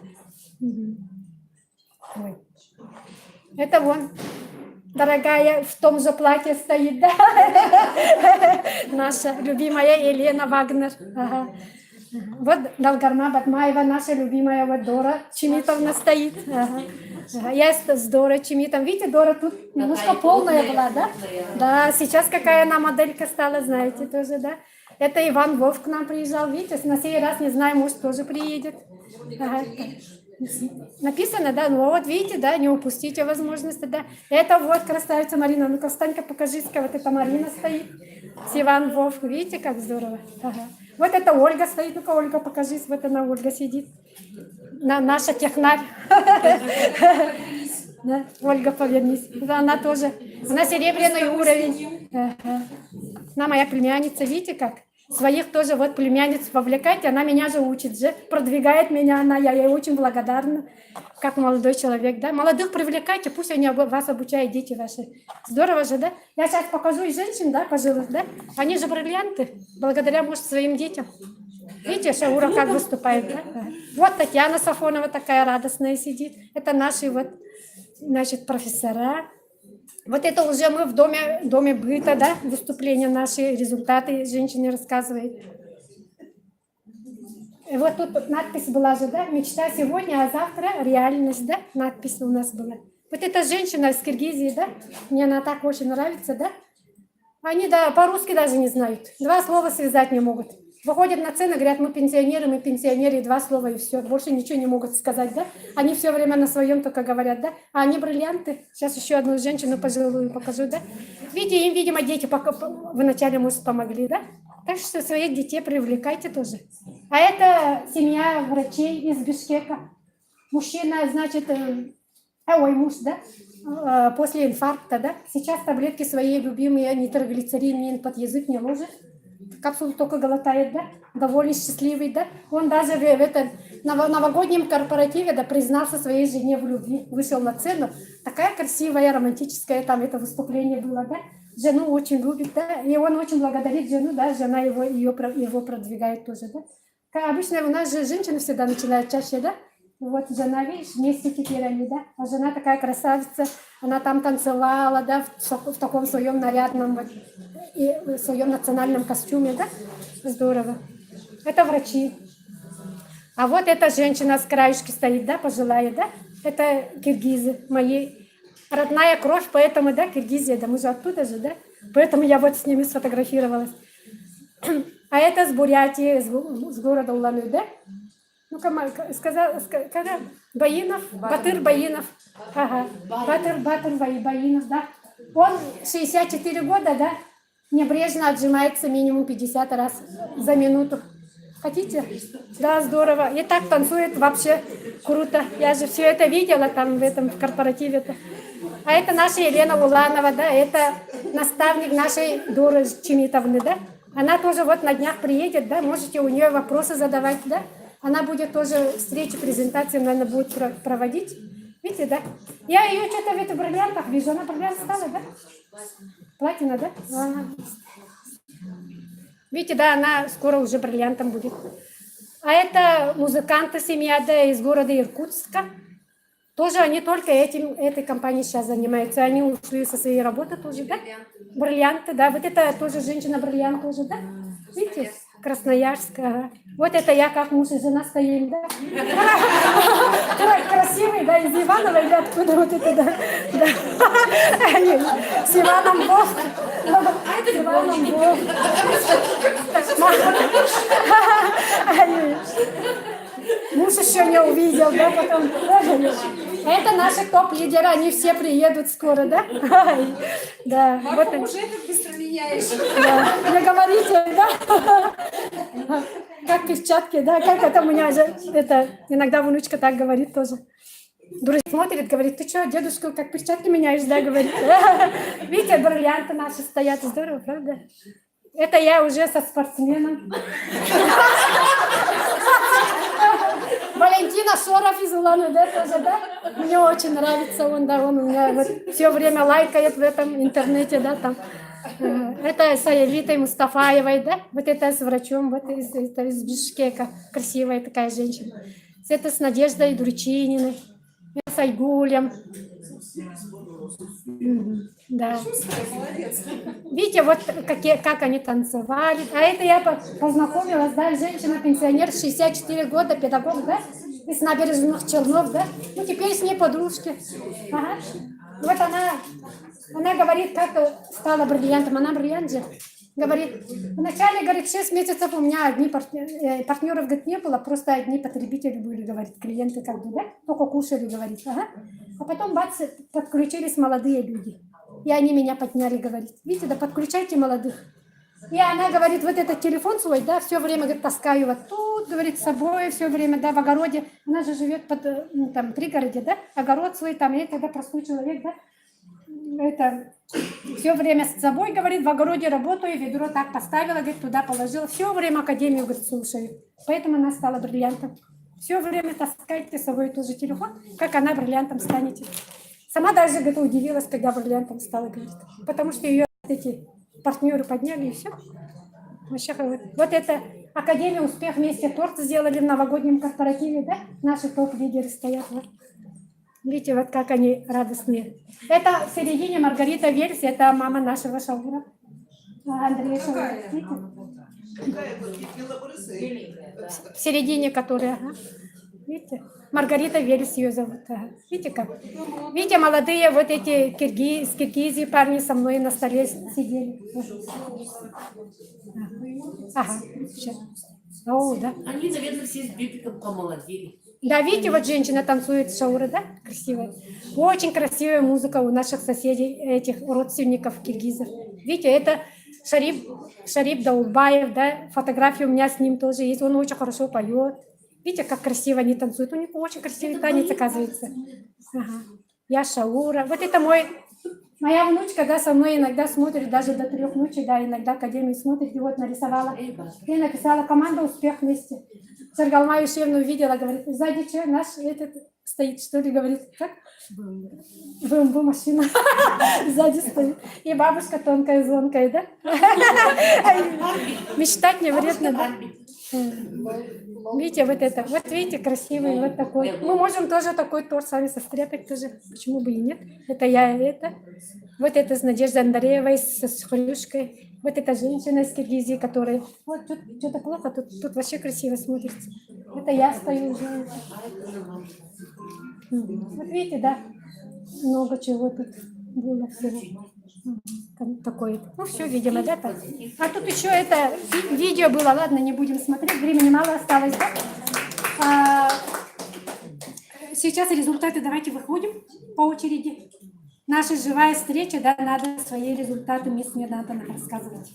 Ой. Это вон, дорогая, в том же платье стоит, да? Наша любимая Елена Вагнер. Ага. Вот Долгарма Батмаева, наша любимая, вот Дора Чемитовна стоит. Ага. Ага. Я с Дорой Чемитом. Видите, Дора тут немножко полная была, да? Да, сейчас какая она моделька стала, знаете, тоже, да? Это Иван Вов к нам приезжал, видите, на сей раз, не знаю, может, тоже приедет. Ага. Написано, да, ну вот видите, да, не упустите возможности, да. Это вот красавица Марина, ну-ка встань-ка, покажись-ка, вот эта Марина стоит с Иван Вов, видите, как здорово. Ага. Вот это Ольга стоит, ну-ка, Ольга, покажись, вот она, Ольга сидит, наша технарь. Ольга, повернись, она тоже, она серебряный уровень. Она моя племянница, видите как? Своих тоже вот племянниц вовлекайте, она меня же учит, же, продвигает меня она, я ей очень благодарна, как молодой человек, да. Молодых привлекайте, пусть они вас обучают, дети ваши. Здорово же, да? Я сейчас покажу и женщин, да, пожилых, да. Они же бриллианты, благодаря, может, своим детям. Видите, Шаура как выступает, да? Вот Татьяна Сафонова такая радостная сидит. Это наши вот, значит, профессора. Вот это уже мы в доме быта, да, выступления наши, результаты женщины рассказывают. И вот тут надпись была же, да, мечта сегодня, а завтра реальность, да, надпись у нас была. Вот эта женщина из Киргизии, да, мне она так очень нравится, да. Они, да, по-русски даже не знают, 2 слова связать не могут. Выходят на сцену, говорят, мы пенсионеры, и 2 слова, и все, больше ничего не могут сказать, да? Они все время на своем только говорят, да? А они бриллианты. Сейчас еще одну женщину пожилую покажу, да? Видите, им, видимо, дети вначале, может, помогли, да? Так что своих детей привлекайте тоже. А это семья врачей из Бишкека. Мужчина, значит, ой, муж, да, после инфаркта, да, сейчас таблетки свои любимые, нитроглицерин под язык не ложит, капсулу только глотает, да, довольно счастливый, да. Он даже в этом новогоднем корпоративе, да, признался своей жене в любви, вышел на сцену, такая красивая, романтическая там это выступление было, да. Жену очень любит, да, и он очень благодарит жену, да, жена его продвигает тоже, да. Как обычно у нас же женщины всегда начинают чаще, да. Вот жена, видишь, вместе теперь они, да, а жена такая красавица, она там танцевала, да, в таком своем нарядном, вот, и в своем национальном костюме, да, здорово. Это врачи. А вот эта женщина с краешки стоит, да, пожилая, да, это киргизы, мои родная кровь, поэтому, да, Киргизия, да, мы же оттуда же, да, поэтому я вот с ними сфотографировалась. А это с Бурятии, с города Улан-Удэ. Ну, сказал, когда Баинов, Батыр Баинов, ага, Батыр Баинов, да. Он 64 года, да, небрежно отжимается минимум 50 раз за минуту. Хотите? Да, здорово. И так танцует вообще круто. Я же все это видела там в этом в корпоративе-то. А это наша Елена Уланова, да, это наставник нашей Доры Чимитовны, да. Она тоже вот на днях приедет, да, можете у нее вопросы задавать, да. Она будет тоже встречи, презентации, наверное, будет проводить. Видите, да? Я ее что-то в этих бриллиантах вижу. Она бриллиант стала, да? Платина, да? Видите, да, она скоро уже бриллиантом будет. А это музыканты, семья, да, из города Иркутска. Тоже они только этой компанией сейчас занимаются. Они ушли со своей работы тоже, да? Бриллианты, да. Вот это тоже женщина-бриллиант тоже, да? Видите? Красноярск. Ага. Вот это я как муж и жена стоим, да? Красивый, да, из Иванова или откуда вот это, да? С Иваном Бог. С Иваном Бог. Муж еще не увидел, да, потом. Это наши топ-лидеры, они все приедут скоро, да? Да. Вот уже как быстро меняешь. Да. Не говорите, да? Как перчатки, да? Как это у меня же, это, иногда внучка так говорит тоже. Дура смотрит, говорит, ты что, дедушку как перчатки меняешь, да, говорит. Видите, бриллианты наши стоят, здорово, правда? Это я уже со спортсменом. Валентина Шоров из Улан-Удэ тоже, да? Мне очень нравится он, да, он у меня вот все время лайкает в этом интернете, да, там. Это с Аэлитой Мустафаевой, да? Вот это с врачом, вот это из Бишкека, красивая такая женщина. Это с Надеждой Дурчининой, с Айгулем. Да. Видите, вот как они танцевали. А это я познакомилась, да, женщина-пенсионер, 64 года, педагог, да, из набережных Челнов, да. Ну, теперь с ней подружки. Ага. Вот она говорит, как стала бриллиантом. Она бриллиант же. Говорит, вначале, говорит, 6 месяцев у меня одни партнеров, говорит, не было, просто одни потребители были, говорит, клиенты как бы, да, только кушали, говорит, ага. А потом, бац, подключились молодые люди. И они меня подняли, говорит, видите, да подключайте молодых. И она говорит, вот этот телефон свой, да, все время, говорит, таскаю вот тут, говорит, с собой все время, да, в огороде. Она же живет под, ну, там, пригороде, да, огород свой, там, и когда простой человек, да, это, все время с собой, говорит, в огороде работаю, ведро так поставила, говорит, туда положила, все время академию, говорит, слушаю. Поэтому она стала бриллиантом. Все время таскайте с собой тоже телефон, как она бриллиантом станете. Сама даже, говорит, удивилась, когда бриллиантом стала, говорит, потому что ее эти партнеры подняли, и все. Вот это Академия Успех вместе торт сделали в новогоднем корпоративе, да? Наши топ-лидеры стоят. Вот. Видите, вот как они радостные. Это в середине Маргарита Вельс, это мама нашего Шаура. Андрея Шаура. В середине которая, ага. Видите? Маргарита Вельс ее зовут. Ага. Видите как? Видите, молодые вот эти из Киргизии парни со мной на столе сидели. Ага. О, да.
Они, наверное, все с Бибиком помолодели.
Да, видите, вот женщина танцует шауры, да? Красивая. Очень красивая музыка у наших соседей, этих родственников киргизов. Видите, это Шарип Даулбаев, да? Фотография у меня с ним тоже есть. Он очень хорошо поет. Видите, как красиво они танцуют. У них очень красивый танец, оказывается. Ага. я Шаура. Вот это моя внучка, да, со мной иногда смотрит, даже до 3 ночи, да, иногда академию смотрит, и вот нарисовала. И написала «Команда успех вместе». Саргалма Ишевна увидела, говорит, сзади что, наш этот стоит, что ли, говорит, как? БМВ машина сзади стоит. И бабушка тонкая, звонкая, да? Мечтать не вредно, да? Видите, вот это, вот видите, красивый, вот такой. Мы можем тоже такой торт сами состряпать тоже, почему бы и нет. Это я, это. Вот это с Надеждой Андреевой, с Хрюшкой. Вот эта женщина из Киргизии, которая... Вот, что-то плохо, тут вообще красиво смотрится. Это я стою уже. Вот видите, да, много чего тут было всего. Такое. Ну, все, видимо, да, так. А тут еще это видео было, ладно, не будем смотреть, времени мало осталось, да? Сейчас результаты, давайте выходим по очереди. Наша живая встреча, да, надо свои результаты, мне надо рассказывать.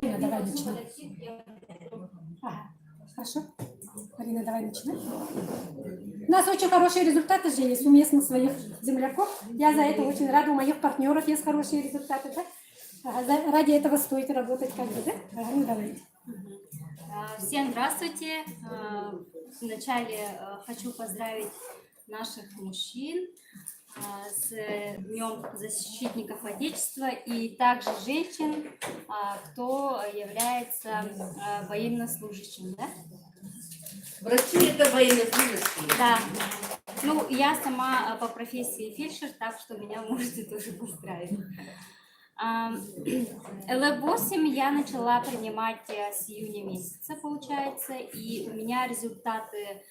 Давай начнем. Хорошо. Марина, давай начинай. У нас очень хорошие результаты же есть у местных своих земляков. Я за это очень рада. У моих партнеров есть хорошие результаты, да? Ради этого стоит работать как бы, да? Ну, давайте.
Всем здравствуйте. Вначале хочу поздравить наших мужчин с Днем защитников Отечества и также женщин, кто является военнослужащим, да?
Врачи это военнослужащие.
Да. Ну, я сама по профессии фельдшер, так что меня можете тоже поздравить. ЛФ-8 я начала принимать с июня месяца, получается, и у меня результаты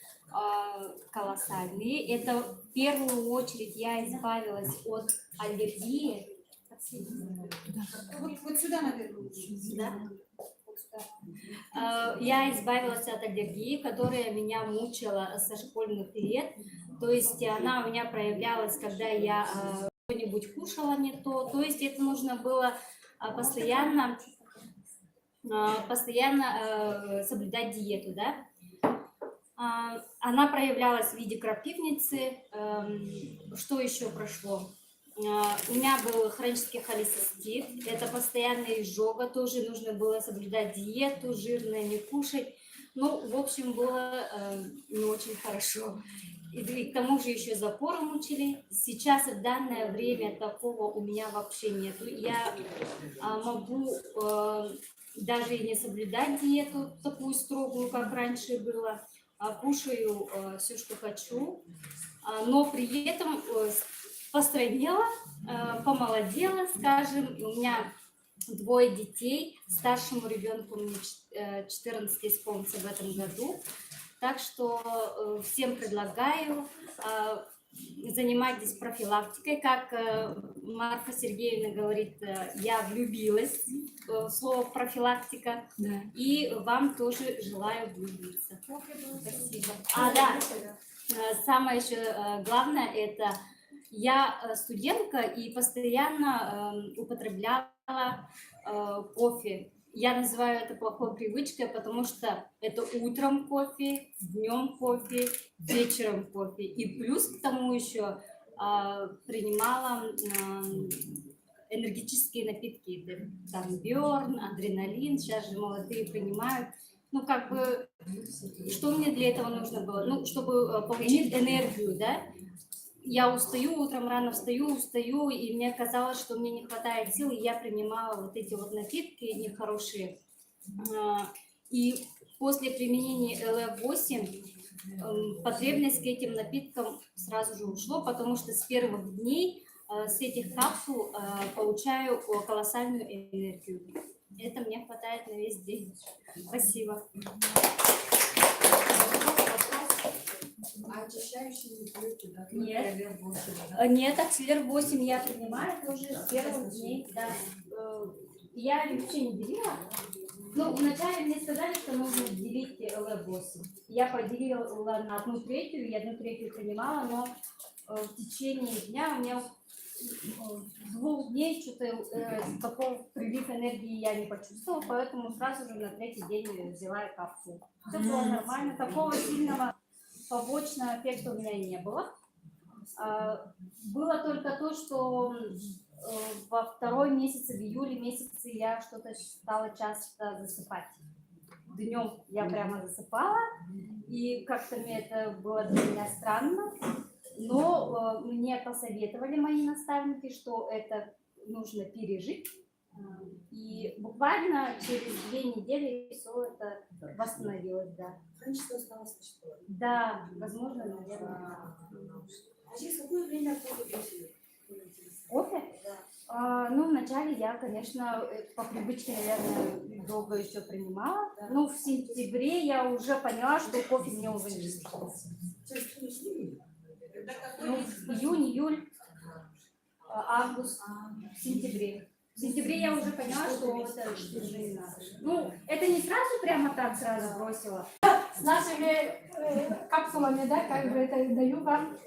колоссальные. Это в первую очередь я избавилась от аллергии.
Вот сюда, наверное.
Да? Я избавилась от аллергии, которая меня мучила со школьных лет. То есть она у меня проявлялась, когда я что-нибудь кушала не то. То есть это нужно было постоянно соблюдать диету, да? Она проявлялась в виде крапивницы. Что еще прошло? У меня был хронический холецистит, это постоянная изжога, тоже нужно было соблюдать диету, жирное не кушать. Ну, в общем, было не очень хорошо. И к тому же еще запоры мучили. Сейчас в данное время такого у меня вообще нету. Я могу даже и не соблюдать диету такую строгую, как раньше было. Кушаю все, что хочу, но при этом постройнела, помолодела, скажем. У меня 2 детей, старшему ребенку мне 14 исполнится в этом году. Так что всем предлагаю занимайтесь профилактикой. Как Марфа Сергеевна говорит, я влюбилась в слово профилактика. Да. И вам тоже желаю влюбиться. Спасибо. Да, самое еще главное, это я студентка и постоянно употребляла кофе. Я называю это плохой привычкой, потому что это утром кофе, днем кофе, вечером кофе. И плюс к тому еще принимала энергетические напитки. Там Бёрн, адреналин, сейчас же молодые принимают. Ну, как бы, что мне для этого нужно было? Ну, чтобы получить энергию, да? Я устаю, утром рано встаю, устаю, и мне казалось, что мне не хватает сил, и я принимала вот эти вот напитки нехорошие. И после применения ЛФ-8 потребность к этим напиткам сразу же ушло, потому что с первых дней с этих капсул получаю колоссальную энергию. Это мне хватает на весь день. Спасибо.
А очищающие не пьете, да?
Нет, акселер 8 я принимаю тоже с первых дней. Да. Я вообще не делила. Ну, вначале мне сказали, что нужно делить ЛФ-8. Я поделила на 1/3, я 1/3 принимала, но в течение дня у меня с 2 дней что-то такого прилив энергии я не почувствовала, поэтому сразу же на 3-й день взяла капсулу. Все было нормально, такого сильного побочного эффекта у меня не было. Было только то, что во второй месяц, в июле месяце я что-то стала часто засыпать. Днем я прямо засыпала, и как-то мне это было для меня странно. Но мне посоветовали мои наставники, что это нужно пережить. И буквально через 2 недели все это восстановилось, да.
Хроническая усталость существует.
Да, возможно, наверное.
А через какое время кофе пьете?
Кофе? Ну, вначале я, конечно, по привычке, наверное, долго еще принимала.
Да.
Ну, в сентябре я уже поняла, что кофе мне уже не нравится. Ну, июнь, июль, август, сентябре. В сентябре я уже поняла, что это уже не надо. Ну, это не сразу прямо так сразу бросила.
С нашими капсулами, да, как бы это даю вам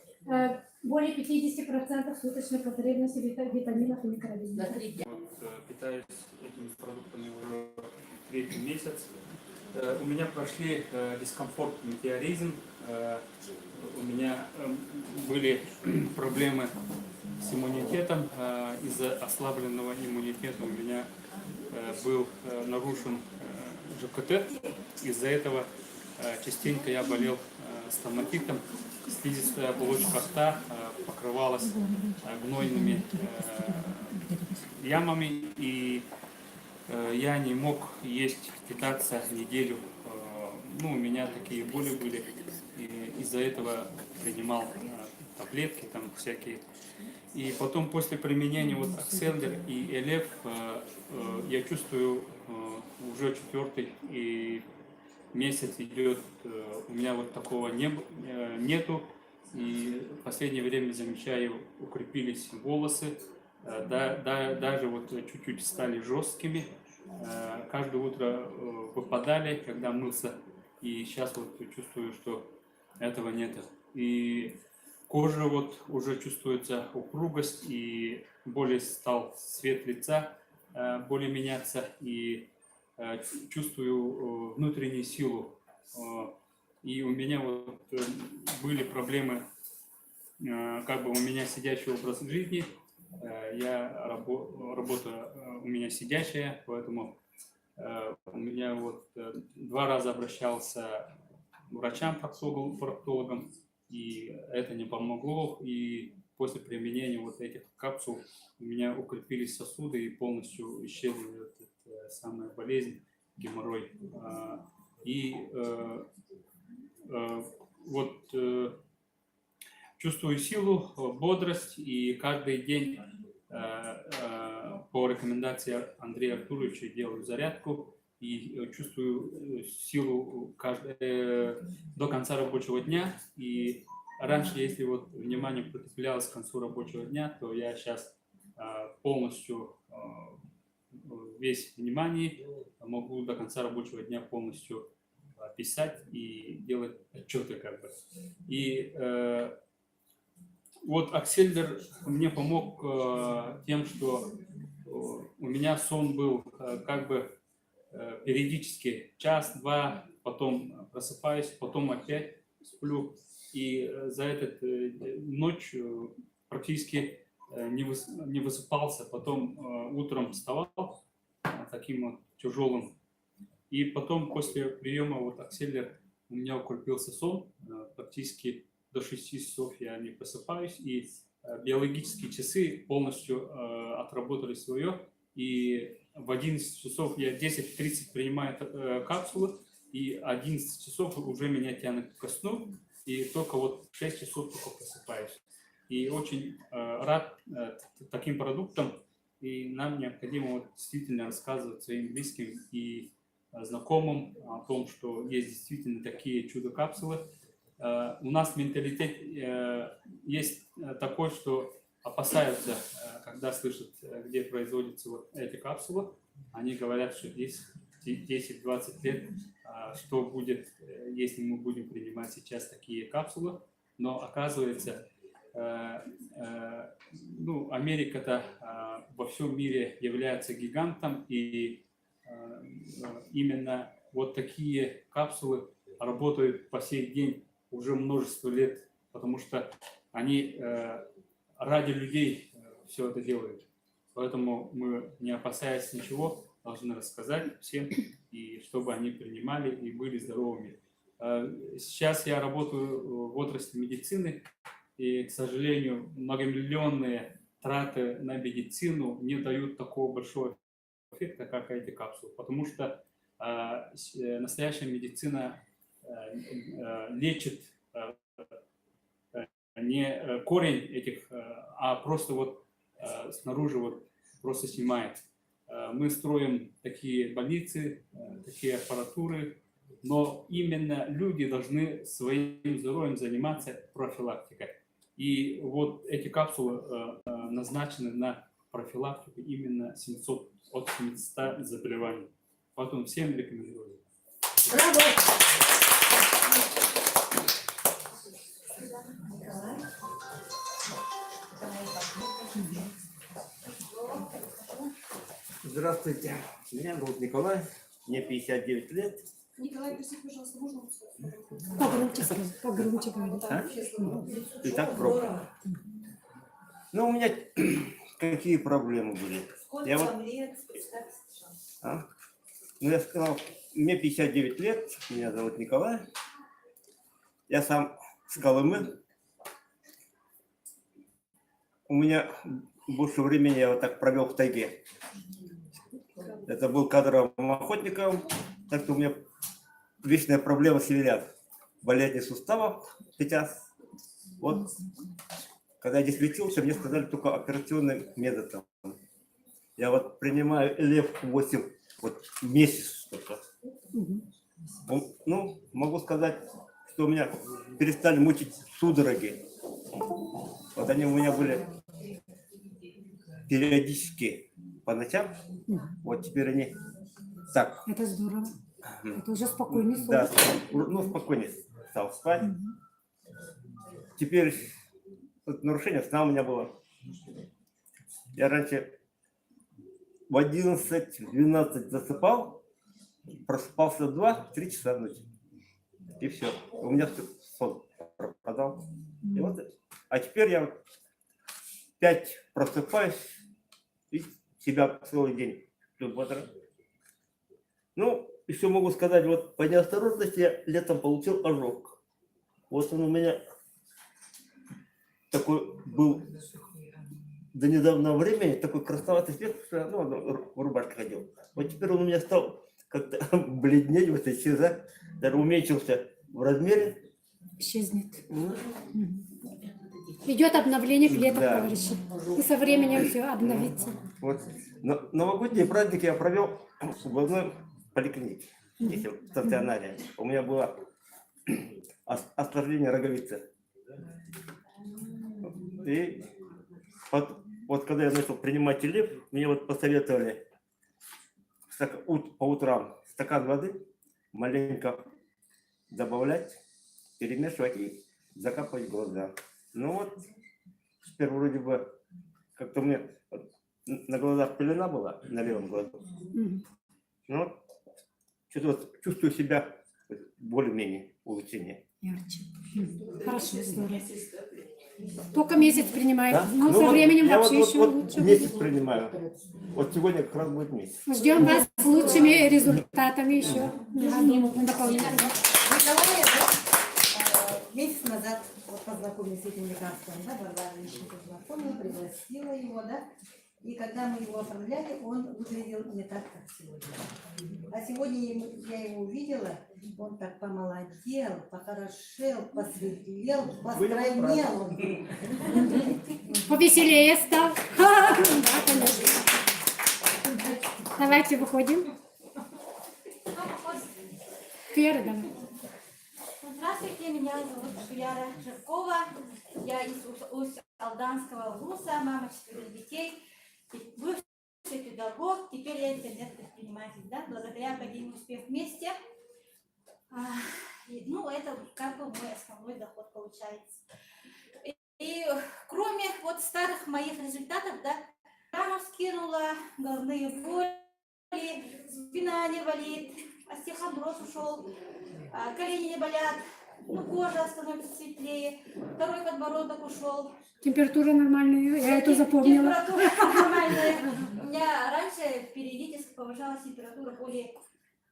более 50% суточной потребности витаминов и микроэлементов.
Смотрите.
Вот, питаюсь этими продуктами уже 3-й месяц. У меня прошли дискомфорт, метеоризм. У меня были проблемы с иммунитетом. Из-за ослабленного иммунитета у меня был нарушен ЖКТ. Из-за этого частенько я болел стоматитом. Слизистая оболочка рта покрывалась гнойными ямами, и я не мог есть, питаться неделю. Ну, у меня такие боли были, и из-за этого принимал таблетки там всякие. И потом после применения вот Акселдер и Элев я чувствую уже 4-й и месяц идет, у меня вот такого нету. И в последнее время замечаю, укрепились волосы, даже вот чуть-чуть стали жесткими. Каждое утро выпадали, когда мылся, и сейчас вот чувствую, что этого нет. И кожа вот уже чувствуется упругость, и более стал цвет лица более меняться, и чувствую внутреннюю силу. И у меня вот были проблемы, как бы у меня сидячий образ жизни, я работа у меня сидячая, поэтому у меня вот 2 раза обращался к врачам, проктологам, и это не помогло, и после применения вот этих капсул у меня укрепились сосуды и полностью исчезла эта самая болезнь, геморрой. И вот чувствую силу, бодрость, и каждый день по рекомендации Андрея Артуровича делаю зарядку и чувствую силу до конца рабочего дня. И раньше, если вот внимание притуплялось к концу рабочего дня, то я сейчас полностью весь внимание могу до конца рабочего дня полностью писать и делать отчеты как бы. И вот Акселдер мне помог тем, что у меня сон был как бы периодически час-два, потом просыпаюсь, потом опять сплю. И за эту ночь практически не высыпался, потом утром вставал таким вот тяжелым. И потом после приема вот Акселдер у меня укрепился сон, практически до 6 часов я не просыпаюсь, и биологические часы полностью отработали свое, и в 11 часов я 10:30 принимаю капсулы, и 11 часов уже меня тянет ко сну, и только вот в 6 часов только просыпаюсь. И очень рад таким продуктам, и нам необходимо вот действительно рассказывать своим близким и знакомым о том, что есть действительно такие чудо-капсулы. У нас менталитет есть такой, что опасаются, когда слышат, где производятся вот эти капсулы. Они говорят, что 10-20 лет, что будет, если мы будем принимать сейчас такие капсулы. Но оказывается, ну, Америка-то во всем мире является гигантом, и именно вот такие капсулы работают по сей день уже множество лет, потому что они ради людей все это делают. Поэтому мы, не опасаясь ничего, должны рассказать всем, и чтобы они принимали и были здоровыми. Сейчас я работаю в отрасли медицины, и, к сожалению, многомиллионные траты на медицину не дают такого большого эффекта, как эти капсулы, потому что настоящая медицина лечит не корень этих, а просто вот снаружи вот просто снимает. Мы строим такие больницы, такие аппаратуры, но именно люди должны своим здоровьем заниматься профилактикой. И вот эти капсулы назначены на профилактику именно от 700 заболеваний. Поэтому всем рекомендую.
Браво!
Здравствуйте, меня зовут Николай, мне 59 лет.
Николай, простите, пожалуйста, можно
Погромче скажи, погромче говори.
Итак, пробуем. Ну, у меня какие проблемы были? Я вот... Ну, я сказал, мне 59 лет, меня зовут Николай. Я сам с Колымы. У меня больше времени я вот так провел в тайге. Это был кадровым охотником, так что у меня вечная проблема северян. Болезнь суставов сейчас. Вот, когда я здесь лечился, мне сказали только операционным методом. Я вот принимаю ЛФ-8 вот месяц только. Ну, могу сказать, что у меня перестали мучить судороги. Вот они у меня были периодически по ночам. Вот теперь они так.
Это здорово. Это уже спокойный сон.
Да, ну спокойнее стал спать. Теперь вот нарушение сна у меня было. Я раньше в 11-12 засыпал, просыпался в 2-3 часа ночи. И все. У меня сон пропадал. И вот, а теперь я в 5 просыпаюсь и себя целый день бодро. Ну, еще могу сказать, вот по неосторожности я летом получил ожог. Вот он у меня такой был до недавнего времени, такой красноватый цвет, что я в рубашке ходил. Вот теперь он у меня стал как-то бледнеть, вот исчезать, даже уменьшился в размере.
Исчезнет. Идет обновление клеток,
Да.
товарищи. И со временем все обновится.
Вот. Новогодние праздники я провел в одной поликлинике, здесь, в стационаре. У меня было осложнение роговицы. И вот когда я начал принимать ЛФ, мне вот посоветовали по утрам стакан воды маленько добавлять, перемешивать и закапывать в глаза. Ну вот, теперь вроде бы как-то мне на глазах пелена была, на левом глазу. Ну вот, что-то вот чувствую себя более-менее улучшение.
Ярче. Хорошо, здорово. Только месяц принимает,
Да?
но
Ну
со
вот
временем
я
вообще еще
вот
лучше.
месяц принимаю. Вот сегодня как раз будет месяц.
Ждем вас с лучшими результатами еще. Дополнительно.
Месяц назад вот познакомились с этим лекарством, да, Варвара еще познакомила, пригласила его, да, и когда мы его оформляли, он выглядел не так, как сегодня. А сегодня я его увидела, он так помолодел, похорошел, посветлел, постройнел.
Повеселее стал. Да, конечно. Давайте выходим. Вера, давай.
Здравствуйте, меня зовут Шуяра Жиркова. Я из Усть-Алданского ВУЗа, мама 4 детей. Бывший педагог, теперь я интернет-предприниматель, да, благодаря Академии «Успех вместе». Ну, это как бы мой основной доход получается. И кроме вот старых моих результатов, да, рано скинула, головные боли, спина не болит, остеохондроз ушел, колени не болят,
ну, кожа становится светлее, второй подбородок ушел.
Температура нормальная, я это запомнила.
Температура нормальная. У меня раньше периодически повышалась температура более,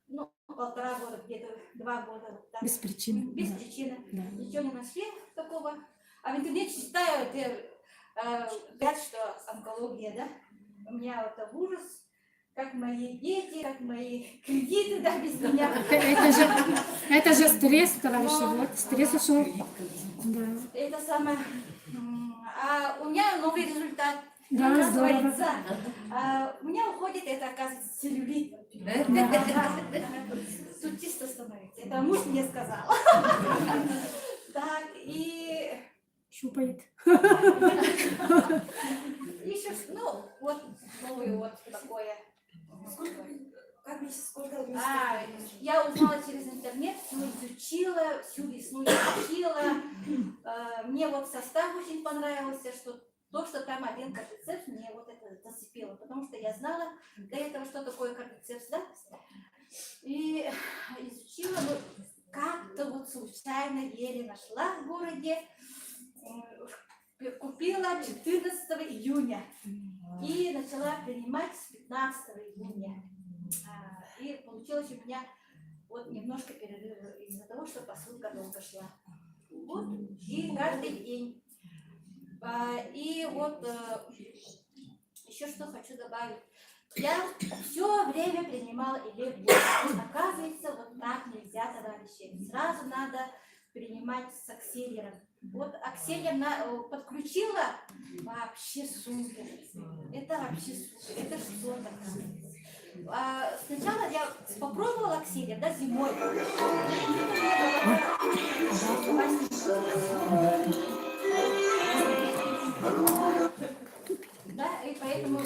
ну, 1,5 года, где-то 2 года. Вот так.
Без причины.
Без
Да.
причины.
Да.
Ничего не нашли такого. А в интернете читаю, говорят, что онкология, да? У меня это ужас, как мои дети, как мои кредиты, да, без меня.
Это же стресс, товарищи, вот, стресс ушел. Да.
Это самое. А у меня новый результат.
Да,
Оказывается, у меня уходит, это оказывается целлюлит. Тут чисто становится. Это муж мне сказал. Так, и
Щупает.
еще, ну, вот новый вот такое. Я узнала через интернет, все изучила, всю весну изучила. Мне вот состав очень понравился, что то, что там один кардицепс, мне вот это зацепило, потому что я знала до этого, что такое кардицепс, да? И изучила, ну, как-то вот случайно еле нашла в городе, купила 14 июня и начала принимать с 15 июня. И получилось у меня вот немножко перерыв из-за того, что посылка долго шла. Вот, и каждый день. И вот еще что хочу добавить. Я все время принимала электро. Оказывается, вот так нельзя, товарищи. Сразу надо принимать с акселером. Вот акселер подключила, вообще супер. Это вообще супер. Это что такое? Сначала я попробовала акселер, да, зимой. Да, и поэтому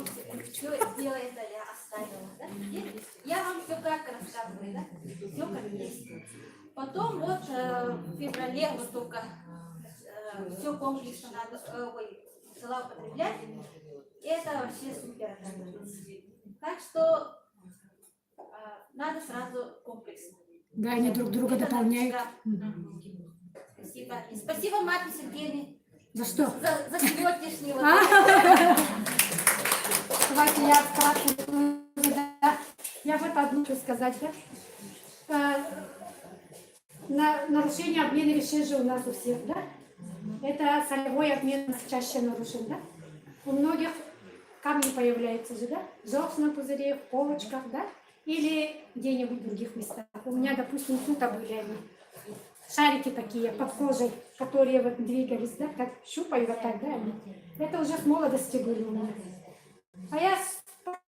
все дело это я оставила. Да? И я вам все как рассказываю, да? Все как есть. Потом вот в феврале вот только все комплексно надо начала употреблять. И это вообще супер. Так что надо сразу комплексно.
Да, они друг друга
Это
дополняют.
надо, да. Спасибо. И спасибо Марте Сергеевне
За что?
за сегодняшний вот.
Давайте я вкратце, да. Я вот одну хочу сказать, да. Нарушение обмена вещей же у нас у всех, да. Это солевой обмен чаще нарушен, да. У многих камни появляются же, да. В желчном пузыре, в почках, да. Или где-нибудь в других местах. У меня, допустим, тут были они. Шарики такие под кожей, которые вот двигались, да, как щупаю вот так, да, они. Это уже с молодости были у меня. А я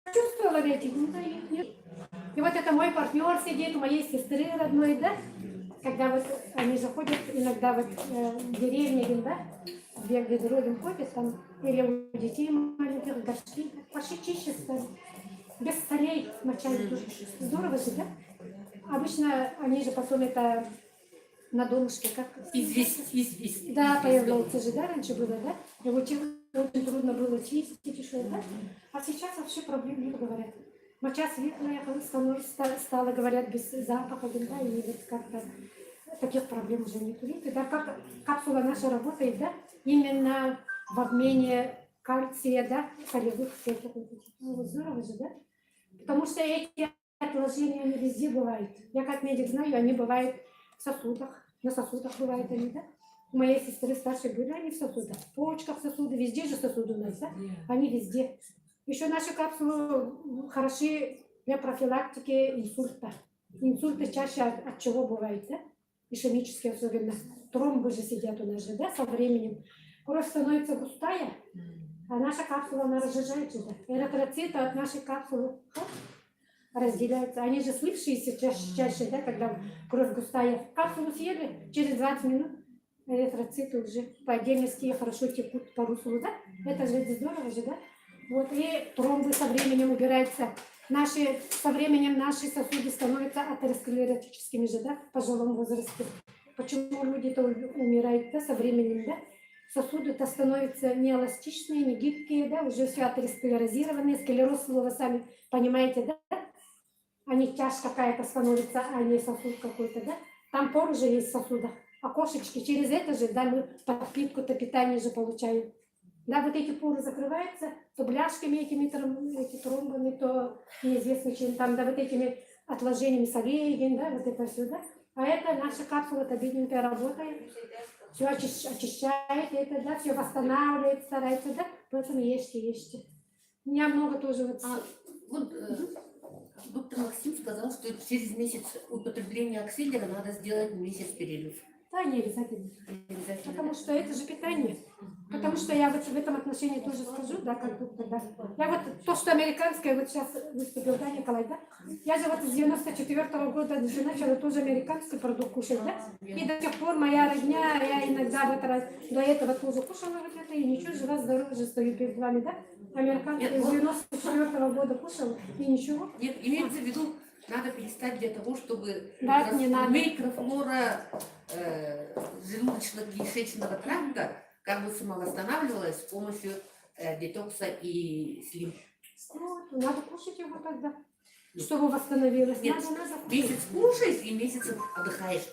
почувствовала эти, да, их нет. И вот это мой партнер сидит, у моей сестры родной, да, когда вот они заходят иногда вот в деревне, да, где дорогим ходят там, или у детей маленьких горшки, почти чище стали. Без солей мочали тоже. Здорово же, да? Обычно они же потом это на донышке, как...
Известь.
Да, появляется же, да, раньше было, да? И очень трудно было чистить, еще, да? А сейчас вообще проблем нет, говорят. Моча светлая стала, говорят, без запаха, да, и вот как-то таких проблем уже нет. Видите, да, как капсула наша работает, да, именно в обмене кальция, да, солевых всяких. Ну, вот здорово же, да? Потому что эти отложения, они везде бывают. Я как медик знаю, они бывают в сосудах, на сосудах бывают они, да? У моей сестры старшей были они в сосудах, в почках сосуды, везде же сосуды у нас, да? Они везде. Еще наши капсулы хороши для профилактики инсульта. Инсульты чаще от чего бывают, да? Ишемические особенно. Тромбы же сидят у нас же, да, со временем. Кровь становится густая, а наша капсула, она разжижается, да? Эритроциты от нашей капсулы разделяются. Они же слипшиеся чаще, да, когда кровь густая. Капсулу съели, через 20 минут эритроциты уже по отдельности хорошо текут по руслу, да? Это же здорово же, да? Вот, и тромбы со временем убираются. Со временем наши сосуды становятся атеросклеротическими же, да, в пожилом возрасте. Почему люди-то умирают, да, со временем, да? Сосуды-то становятся не эластичные, не гибкие, да, уже все атеросклерозированные, склероз слова сами понимаете, да? А не тяжь какая-то становится, а не сосуд какой-то, да? Там пор уже есть в сосудах. окошечки, через это же, да, мы подпитку-то питание же получаем. Да, вот эти поры закрываются, то бляшками этими эти тромбами, то неизвестно чем там, да, вот этими отложениями солей, да, вот это все, да. А это наша капсула, это бедненькая работает, все очищает это, да, все восстанавливает, старается, да, поэтому ешьте. У меня много тоже вот...
Вот доктор Максим сказал, что через месяц употребления оксидера надо сделать месяц перерыв.
Да, не обязательно.
Не обязательно.
Потому что это же питание. Потому что я вот в этом отношении тоже скажу, да, как доктор, да. Я вот то, что американское, вот сейчас выступил, да, Николай, да. Я же вот с 94-го года уже начала тоже американский продукт кушать, да. И до сих пор моя родня, я иногда вот раз до этого тоже кушала вот это, и ничего, жива, здорова, же стою перед вами, да. Американский с 94-го года кушала, и ничего.
Нет, имеется в виду, надо перестать для того, чтобы
Да, не надо.
микрофлора желудочно-кишечного тракта как бы самовосстанавливалась с помощью детокса и слим.
Вот, надо кушать его тогда, чтобы восстановилось.
Нет,
Надо
месяц кушаешь и месяц отдыхаешь.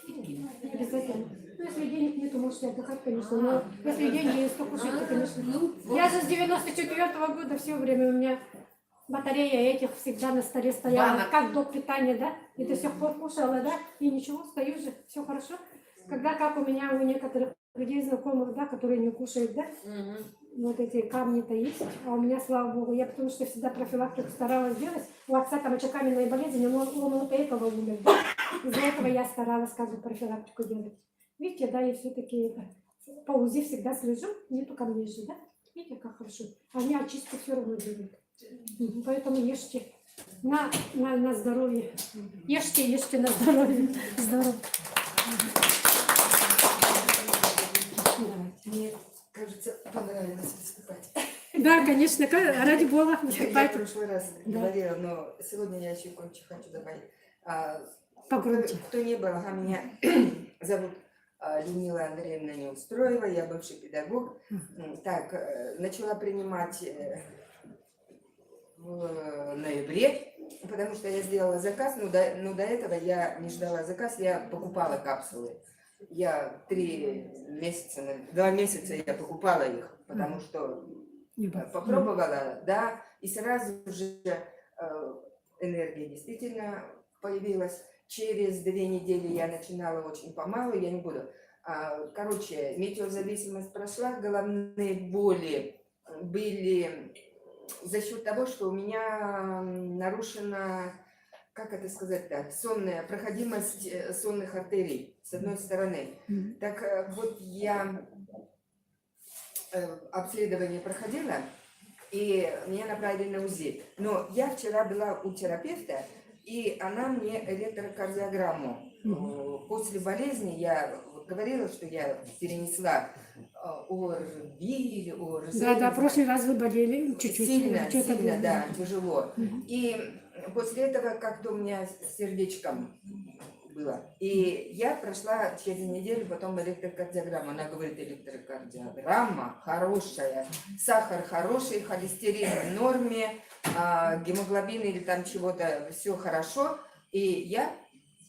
обязательно. Ну, если денег нету, можете отдыхать, конечно, но если деньги есть, то кушайте, конечно.
Ну,
Я же с 94-го года все время у меня батарея этих всегда на столе стояла,
Банок.
как доп. Питания, да, и до сих пор кушала, да, и ничего, стою же, все хорошо. Когда, как у меня, у некоторых людей знакомых, да, которые не кушают, да, вот эти камни-то есть, а у меня, слава богу, я потому что всегда профилактику старалась делать, у отца там мочекаменная болезнь, он вот этого умер, да? Из-за этого я старалась как бы профилактику делать. Видите, да, я все-таки по УЗИ всегда слежу, нету камней же, да, видите, как хорошо, они очистку все равно делают. Поэтому ешьте на здоровье, ешьте на здоровье, здорово.
Мне кажется, понравилось выступать.
Да, конечно, ради бога.
Я в
выступайте.
прошлый раз
Да.
говорила, но сегодня я еще кое-что хочу добавить.
Погромче.
Кто не был, меня зовут Людмила Андреевна Неустроева, я бывший педагог. Так, начала принимать в ноябре, потому что я сделала заказ, но до этого я не ждала заказ, я покупала капсулы. Я 2 месяца я покупала их, потому что попробовала, да, и сразу же энергия действительно появилась. Через 2 недели я начинала очень помалу, я не буду. Короче, метеозависимость прошла, головные боли были за счет того, что у меня нарушена, как это сказать-то, проходимость сонных артерий с одной стороны. Так вот я обследование проходила, и меня направили на УЗИ. Но я вчера была у терапевта, и она мне электрокардиограмму. После болезни я говорила, что я перенесла ОРВИ или ОРЗ.
Да, в прошлый раз вы болели чуть-чуть.
Сильно,
что-то было.
да, тяжело. И после этого как-то у меня с сердечком было. И я прошла через неделю потом электрокардиограмму. Она говорит, электрокардиограмма хорошая, сахар хороший, холестерин в норме, гемоглобин или там чего-то, все хорошо. И я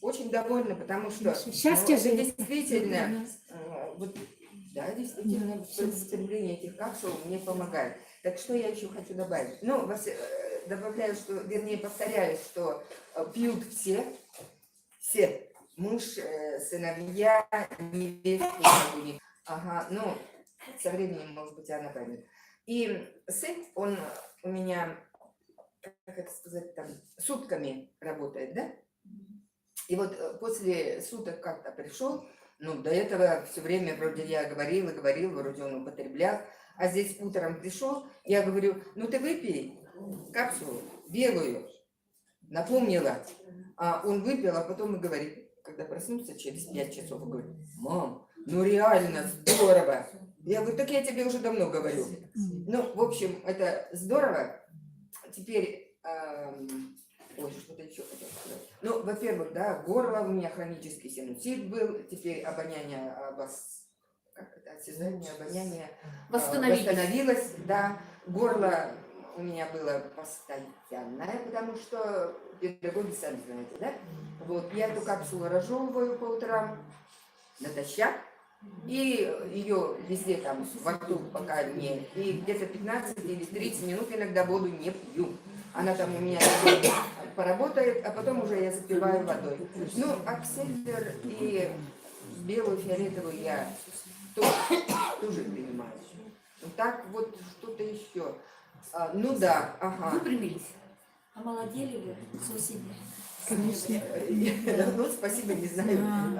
очень довольна, потому что
Счастье же.
действительно, да, действительно, употребление этих капсул мне помогает. Так что я еще хочу добавить? Ну, добавляю, что, вернее, повторяю, что пьют все, муж, сыновья, невесты, ага, ну, со временем, может быть, она поймет. И сын, он у меня, как это сказать, там, сутками работает, да? И вот после суток как-то пришел, ну, до этого все время вроде я говорил, вроде он употреблял, а здесь утром пришел, я говорю, ну, ты выпей капсулу белую, напомнила, а он выпил, а потом и говорит, когда проснулся через 5 часов, говорит, мам, ну реально здорово. Я говорю, так я тебе уже давно говорю. Ну, в общем, это здорово. Теперь, что-то еще хотел сказать. Ну, во-первых, да, горло у меня хронический синусит был, теперь обоняние, осязание, обоняние восстановилось, да. Горло у меня было постоянное, потому что педагоги сами знаете, да? Вот, я эту капсулу разжевываю по утрам, натощак, и ее везде там во рту пока не, и где-то 15 или 30 минут иногда воду не пью. Она там у меня поработает, а потом уже я запиваю водой. Ну, аксельдер и белую фиолетовую я тоже принимаю. Ну, так вот что-то еще. Ну да, ага.
Выпрямились. Омолодели вы с осени.
Ну, спасибо, не знаю.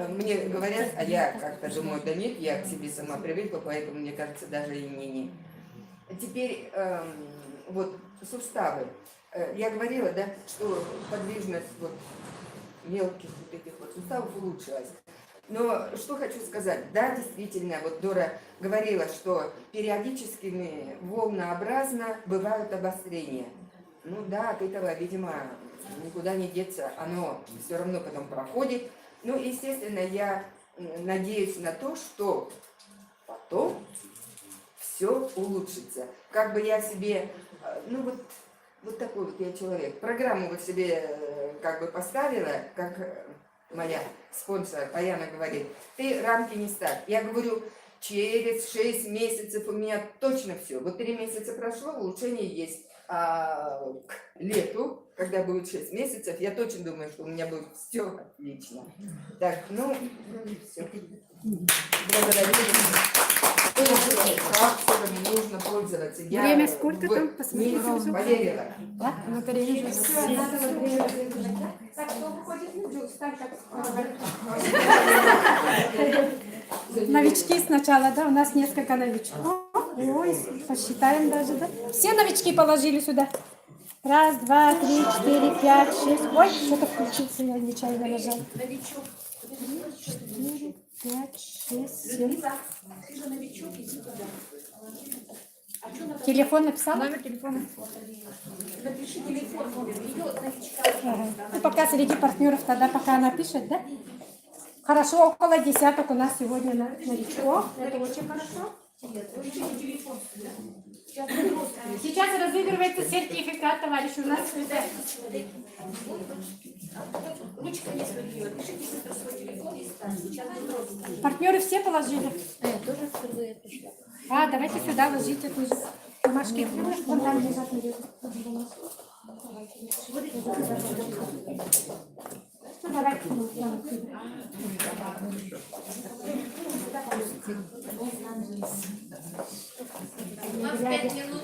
Мне говорят, а я как-то думаю, да нет, я к себе сама привыкла, поэтому, мне кажется, даже и не. Теперь вот суставы. Я говорила, да, что подвижность вот мелких вот этих вот суставов улучшилась. Но что хочу сказать, да, действительно, вот Дора говорила, что периодическими волнообразно бывают обострения. Ну да, от этого, видимо, никуда не деться, оно все равно потом проходит. Ну, естественно, я надеюсь на то, что потом все улучшится. Как бы я себе, ну вот такой вот я человек, программу вот себе как бы поставила, как моя спонсор Аяна говорит, ты рамки не ставь. Я говорю, через 6 месяцев у меня точно все. Вот 3 месяца прошло, улучшение есть. А к лету, когда будет 6 месяцев, я точно думаю, что у меня будет все отлично. Так, ну, все. Благодарю. Капсулами нужно пользоваться. Я
Время сколько там? Посмотрите.
поверила.
Да? Ну, время
Так, кто выходит на джуз, так как
Новички сначала, да? У нас несколько новичков. Ой, посчитаем даже, да? Все новички положили сюда. 1, 2, 3, 4, 5, 6. Ой, что-то включился, я нечаянно нажала. 3, 4, 5, 6, 7. Телефон написал? Номер телефона.
Напиши телефон, ее новичка.
Ага. Ну, пока среди партнеров тогда, пока она пишет, да? Хорошо, около десяток у нас сегодня новичков. Это очень хорошо. Сейчас разыгрывается сертификат, товарищи. У нас
Ручка не сводила. Пишите свой телефон и сейчас
партнеры все положили.
Я тоже впервые пришла.
А, давайте сюда ложите тоже бумажки. Вон там лежат, наверное. Ну, давайте.
у нас 5 минут.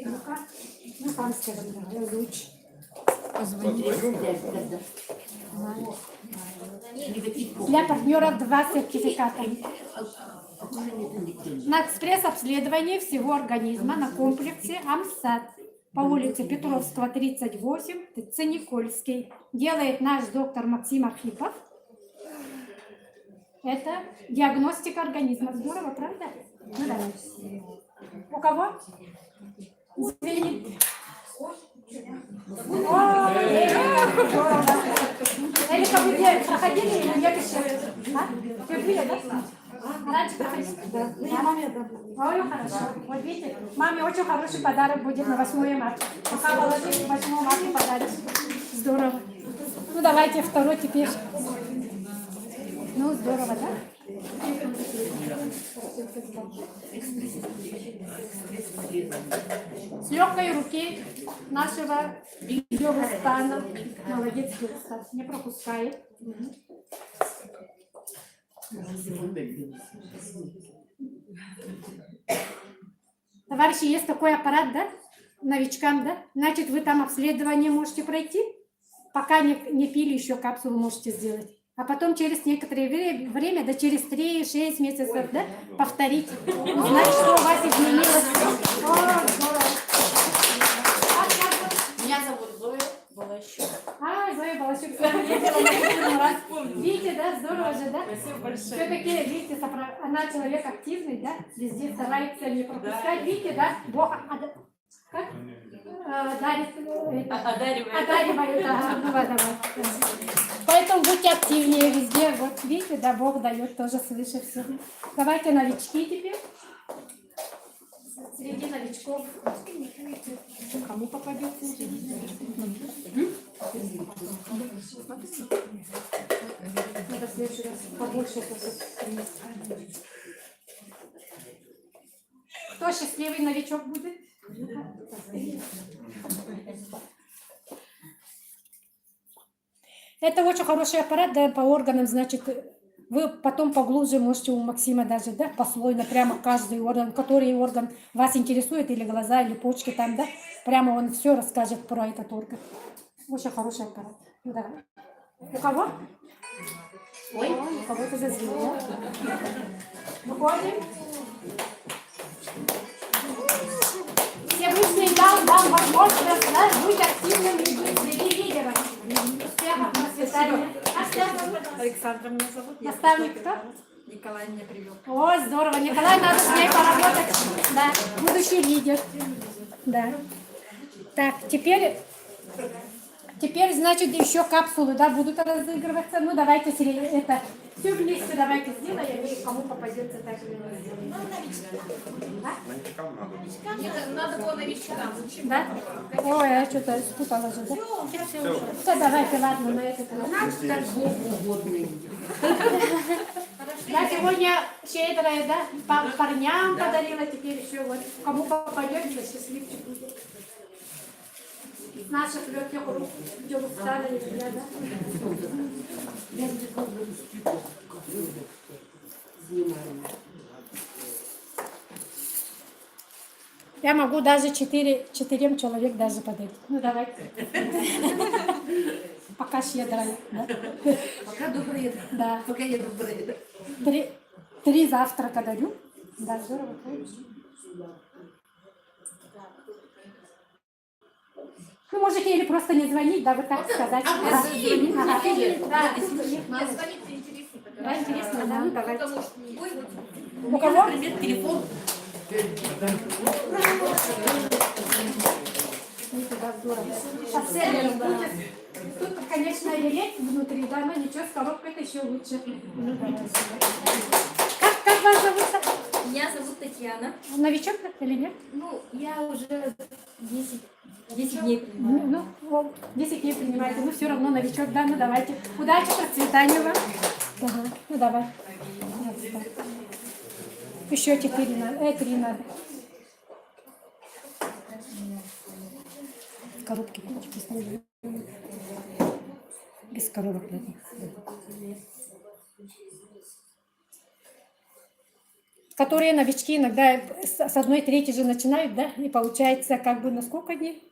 Ну-ка. Ну, там скажем, да, луч. Для партнеров 2 сертификата. На экспресс-обследование всего организма на комплексе АМСАТ по улице Петровского, 38, ТЦ Никольский. Делает наш доктор Максим Архипов. Это диагностика организма. Здорово, правда? Ну, давайте. У кого? Извини. Элика, вы где проходили или нет еще? А? Впервые, да? Раньше проходили? Да. Я маме отдала. Ой, хорошо. Вот видите, маме очень хороший подарок будет на 8 марта. Пока положили, 8 марта подаришь. Здорово. Ну, давайте второй теперь. Ну, здорово, да? С легкой руки нашего Йогастана. Молодец, Йогастан. Не пропускает. Товарищи, есть такой аппарат, да? Новичкам, да? Значит, вы там обследование можете пройти. Пока не пили еще капсулу, можете сделать. А потом через некоторое время, да через 3-6 месяцев, да, повторить. Узнать, что у вас изменилось. О, здорово.
Меня зовут Зоя Балащук.
А, Зоя Балащук, я видела раз. Видите, да, здорово же, да?
Спасибо большое.
Все-таки, видите, она человек активный, да, везде старается не пропускать. Видите, да, Бог как? Дарит, одаривает, ага, ну, давай. Поэтому будьте активнее везде, вот видите, да, Бог дает тоже свыше всего. Давайте новички теперь. среди новичков кому попадет? Надо в следующий раз побольше просто принести. Кто счастливый новичок будет? Это очень хороший аппарат, да, по органам, значит, вы потом поглубже можете у Максима даже, да, послойно, прямо каждый орган, который орган вас интересует, или глаза, или почки там, да, прямо он все расскажет про этот орган. Очень хороший аппарат. Да. У кого? Ой, у кого-то зазвенело. Выходим. Всевышний дал вам возможность, да, быть активным и быть лидером. Успехов, процветания.
Александра меня зовут.
Наставник кто?
Николай меня привел.
О, здорово, Николай, надо с ней поработать. Да, будущий лидер. Да. Так, теперь, значит, еще капсулы, да, будут разыгрываться. Ну, давайте это все вместе давайте сделаем, и кому попадется, так и сделаем.
Надо было новичкам.
Да? Ой, я что-то спутала же, да? Все, давайте, ладно, на этот раз. Я сегодня щедрая, да, парням подарила, теперь еще вот, кому попадется, счастливчик будет. С наших легких рук, где устали, да? Я могу даже четырем человек даже подарить. Ну, давайте. Пока щедрая, да?
Пока добрые.
Да.
Пока я добрые.
Три завтрака дарю. Да, здорово. Ну, можете или просто не звонить, да, вот так сказать.
А
Да.
звонить,
Ага.
звонить.
Да.
Мне звонить интересно.
Да, интересно, да, ну давайте.
Потому что
У кого?
Например, телефон.
Да, здорово. А цельный будет. Тут, конечно, ререть внутри, да, но ничего, с коробкой-то еще лучше. Ну, давайте. Как вас зовут?
Меня зовут Татьяна.
Новичок или нет?
Ну, я уже 10 дней принимаю.
Ну, вот, 10 дней принимаете, ну все равно новичок, да, ну давайте. Удачи, процветания вам. Ага, ну давай. Еще 4 надо, 3 надо. В коробке ключики снизу. Без коробок надо. Которые новички иногда с 1/3 же начинают, да, и получается как бы на сколько дней?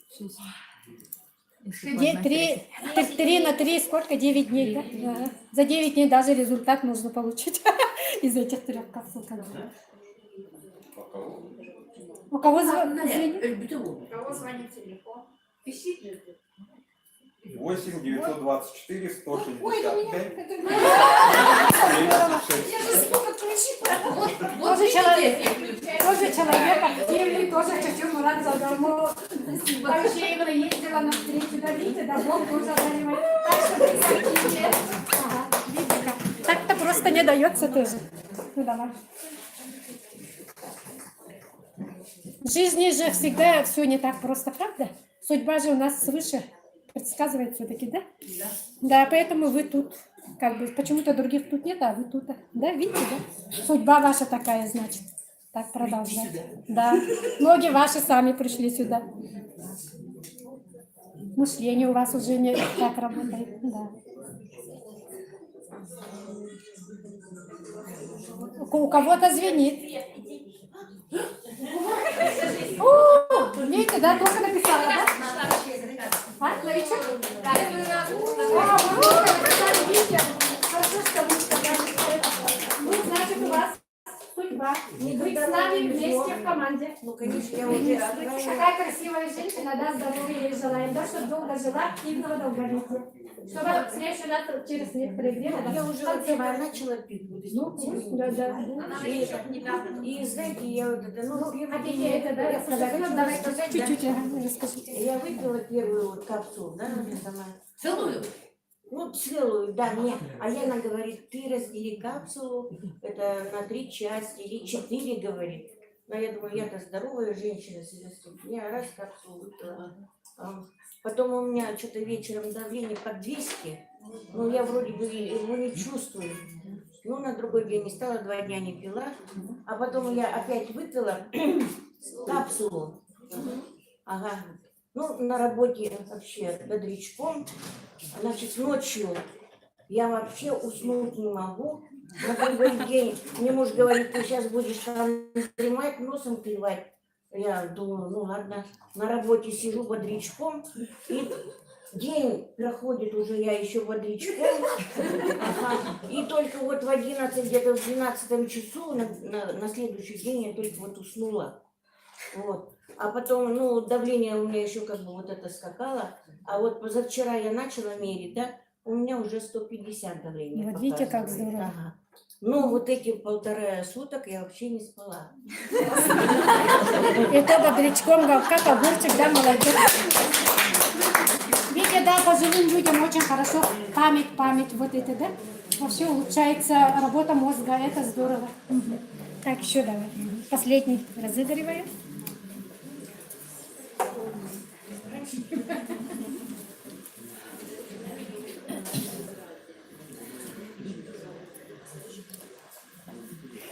3 на 3, сколько? 9 дней, да? Да. За 9 дней даже результат можно получить из этих 3 капсул. У кого звонит?
кого звонит телефон? Пишите.
8 924 165
Тоже человек активный, тоже хочу Мурат Задамов. Вообще его ездила на встречу, да, видите, да, Бог тоже одаривает. Так что вы активнее. Ага, видите как. Так-то просто не дается тоже. Ну давай. В жизни же всегда все не так просто, правда? Судьба же у нас свыше предсказывает все-таки, да? Да. Да, поэтому вы тут, как бы, почему-то других тут нет, а вы тут, да, видите, да? Судьба ваша такая, значит. Так продолжать. Да. Ноги ваши сами пришли сюда. Мышление у вас уже не так работает, да. У кого-то звенит. О, видите, да, только написала, да? А, новичок? Да. О, написали, видите? Хорошо, что вы сказали, что это. Ну, значит, у вас судьба. Быть с нами вместе в команде.
Ну, конечно, я уже
Такая красивая женщина, да, здоровья ей желаем, да, чтобы долго жила, активного долголетия. Чтобы в следующий раз через некоторое время, да,
я уже
танцевать.
начала пить, буду
Ну, да, да.
И знаете, я вот это, ну,
А какие это, да, рассказать? Ну, давай чуть-чуть расскажите.
я выпила первую вот капсулу, да, сама.
Целую.
Ну, целую, да, мне. А Яна говорит, ты раздели капсулу, это на 3 части или 4, говорит.
Но я думаю, я-то здоровая женщина, я раз капсулу выпила. Потом у меня что-то вечером давление под 200, но я вроде бы его не чувствую. Ну, на другой день не стала, 2 дня не пила. А потом я опять выпила капсулу. Ага. Ну, на работе вообще бодрячком. Значит, ночью я вообще уснуть не могу. На другой день мне муж говорит, ты сейчас будешь там снимать, носом плевать. Я думаю, ну ладно, на работе сижу бодрячком, и день проходит уже, я еще бодрячком, и только вот в 11, где-то в 12 часу на следующий день я только вот уснула. Вот. А потом, ну, давление у меня еще как бы вот это скакало, а вот позавчера я начала мерить, да, у меня уже 150 давление.
Вот видите, как
показывает.
здорово.
Ага. Ну, вот эти 1,5 суток я вообще не спала.
Это бодрячком, как огурчик, да, молодец. Видите, да, пожилым людям очень хорошо память вот это, да? Вообще улучшается работа мозга, это здорово. Так, еще давай. Последний разыгрываем.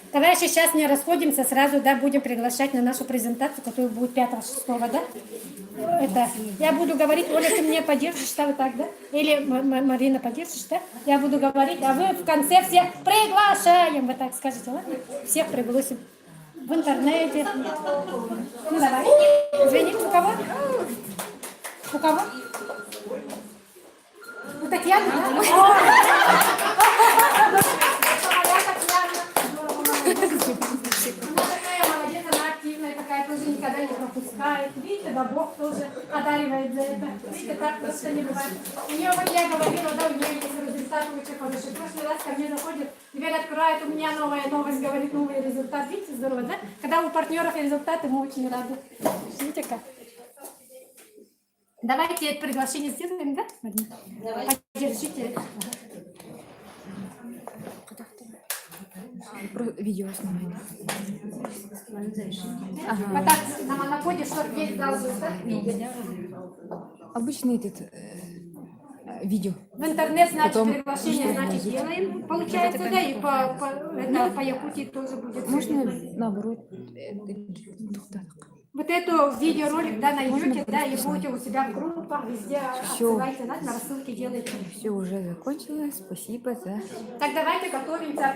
Товарищи, сейчас не расходимся, сразу, да, будем приглашать на нашу презентацию, которая будет 5-6, да? Это, я буду говорить, Оля, ты меня поддержишь, да, вот так, да? Или Марина, поддержишь, да? Я буду говорить, а вы в конце всех приглашаем, вы так скажете, ладно? Всех пригласим в интернете. Ну, давай. Извини, у кого? У кого? У Татьяны, да? Молодец, она активная такая, тоже никогда не пропускает. Видите, да, Бог тоже одаривает за это. Видите, так просто не бывает. У нее, вот я говорила, да, у нее есть результат очень хороший. В прошлый раз ко мне заходит, дверь открывает, у меня новая новость, говорит, новый результат. Видите, здорово, да? Когда у партнеров результаты, мы очень рады. Видите как? Давайте это приглашение сделаем, да, Марина? Давайте. Поддержите.
Видео снимать.
Вот так на монополе, чтобы есть должен, да?
Обычный видео.
В интернет, значит,
Потом
приглашение, значит, делаем. Получается, да, и по Якутии тоже будет.
Можно наоборот.
Вот эту видеоролик, да, найдете, да, и будете у себя в группах, везде отсылайте, да, на рассылки делайте.
Все уже закончилось. Спасибо за...
Так давайте готовимся.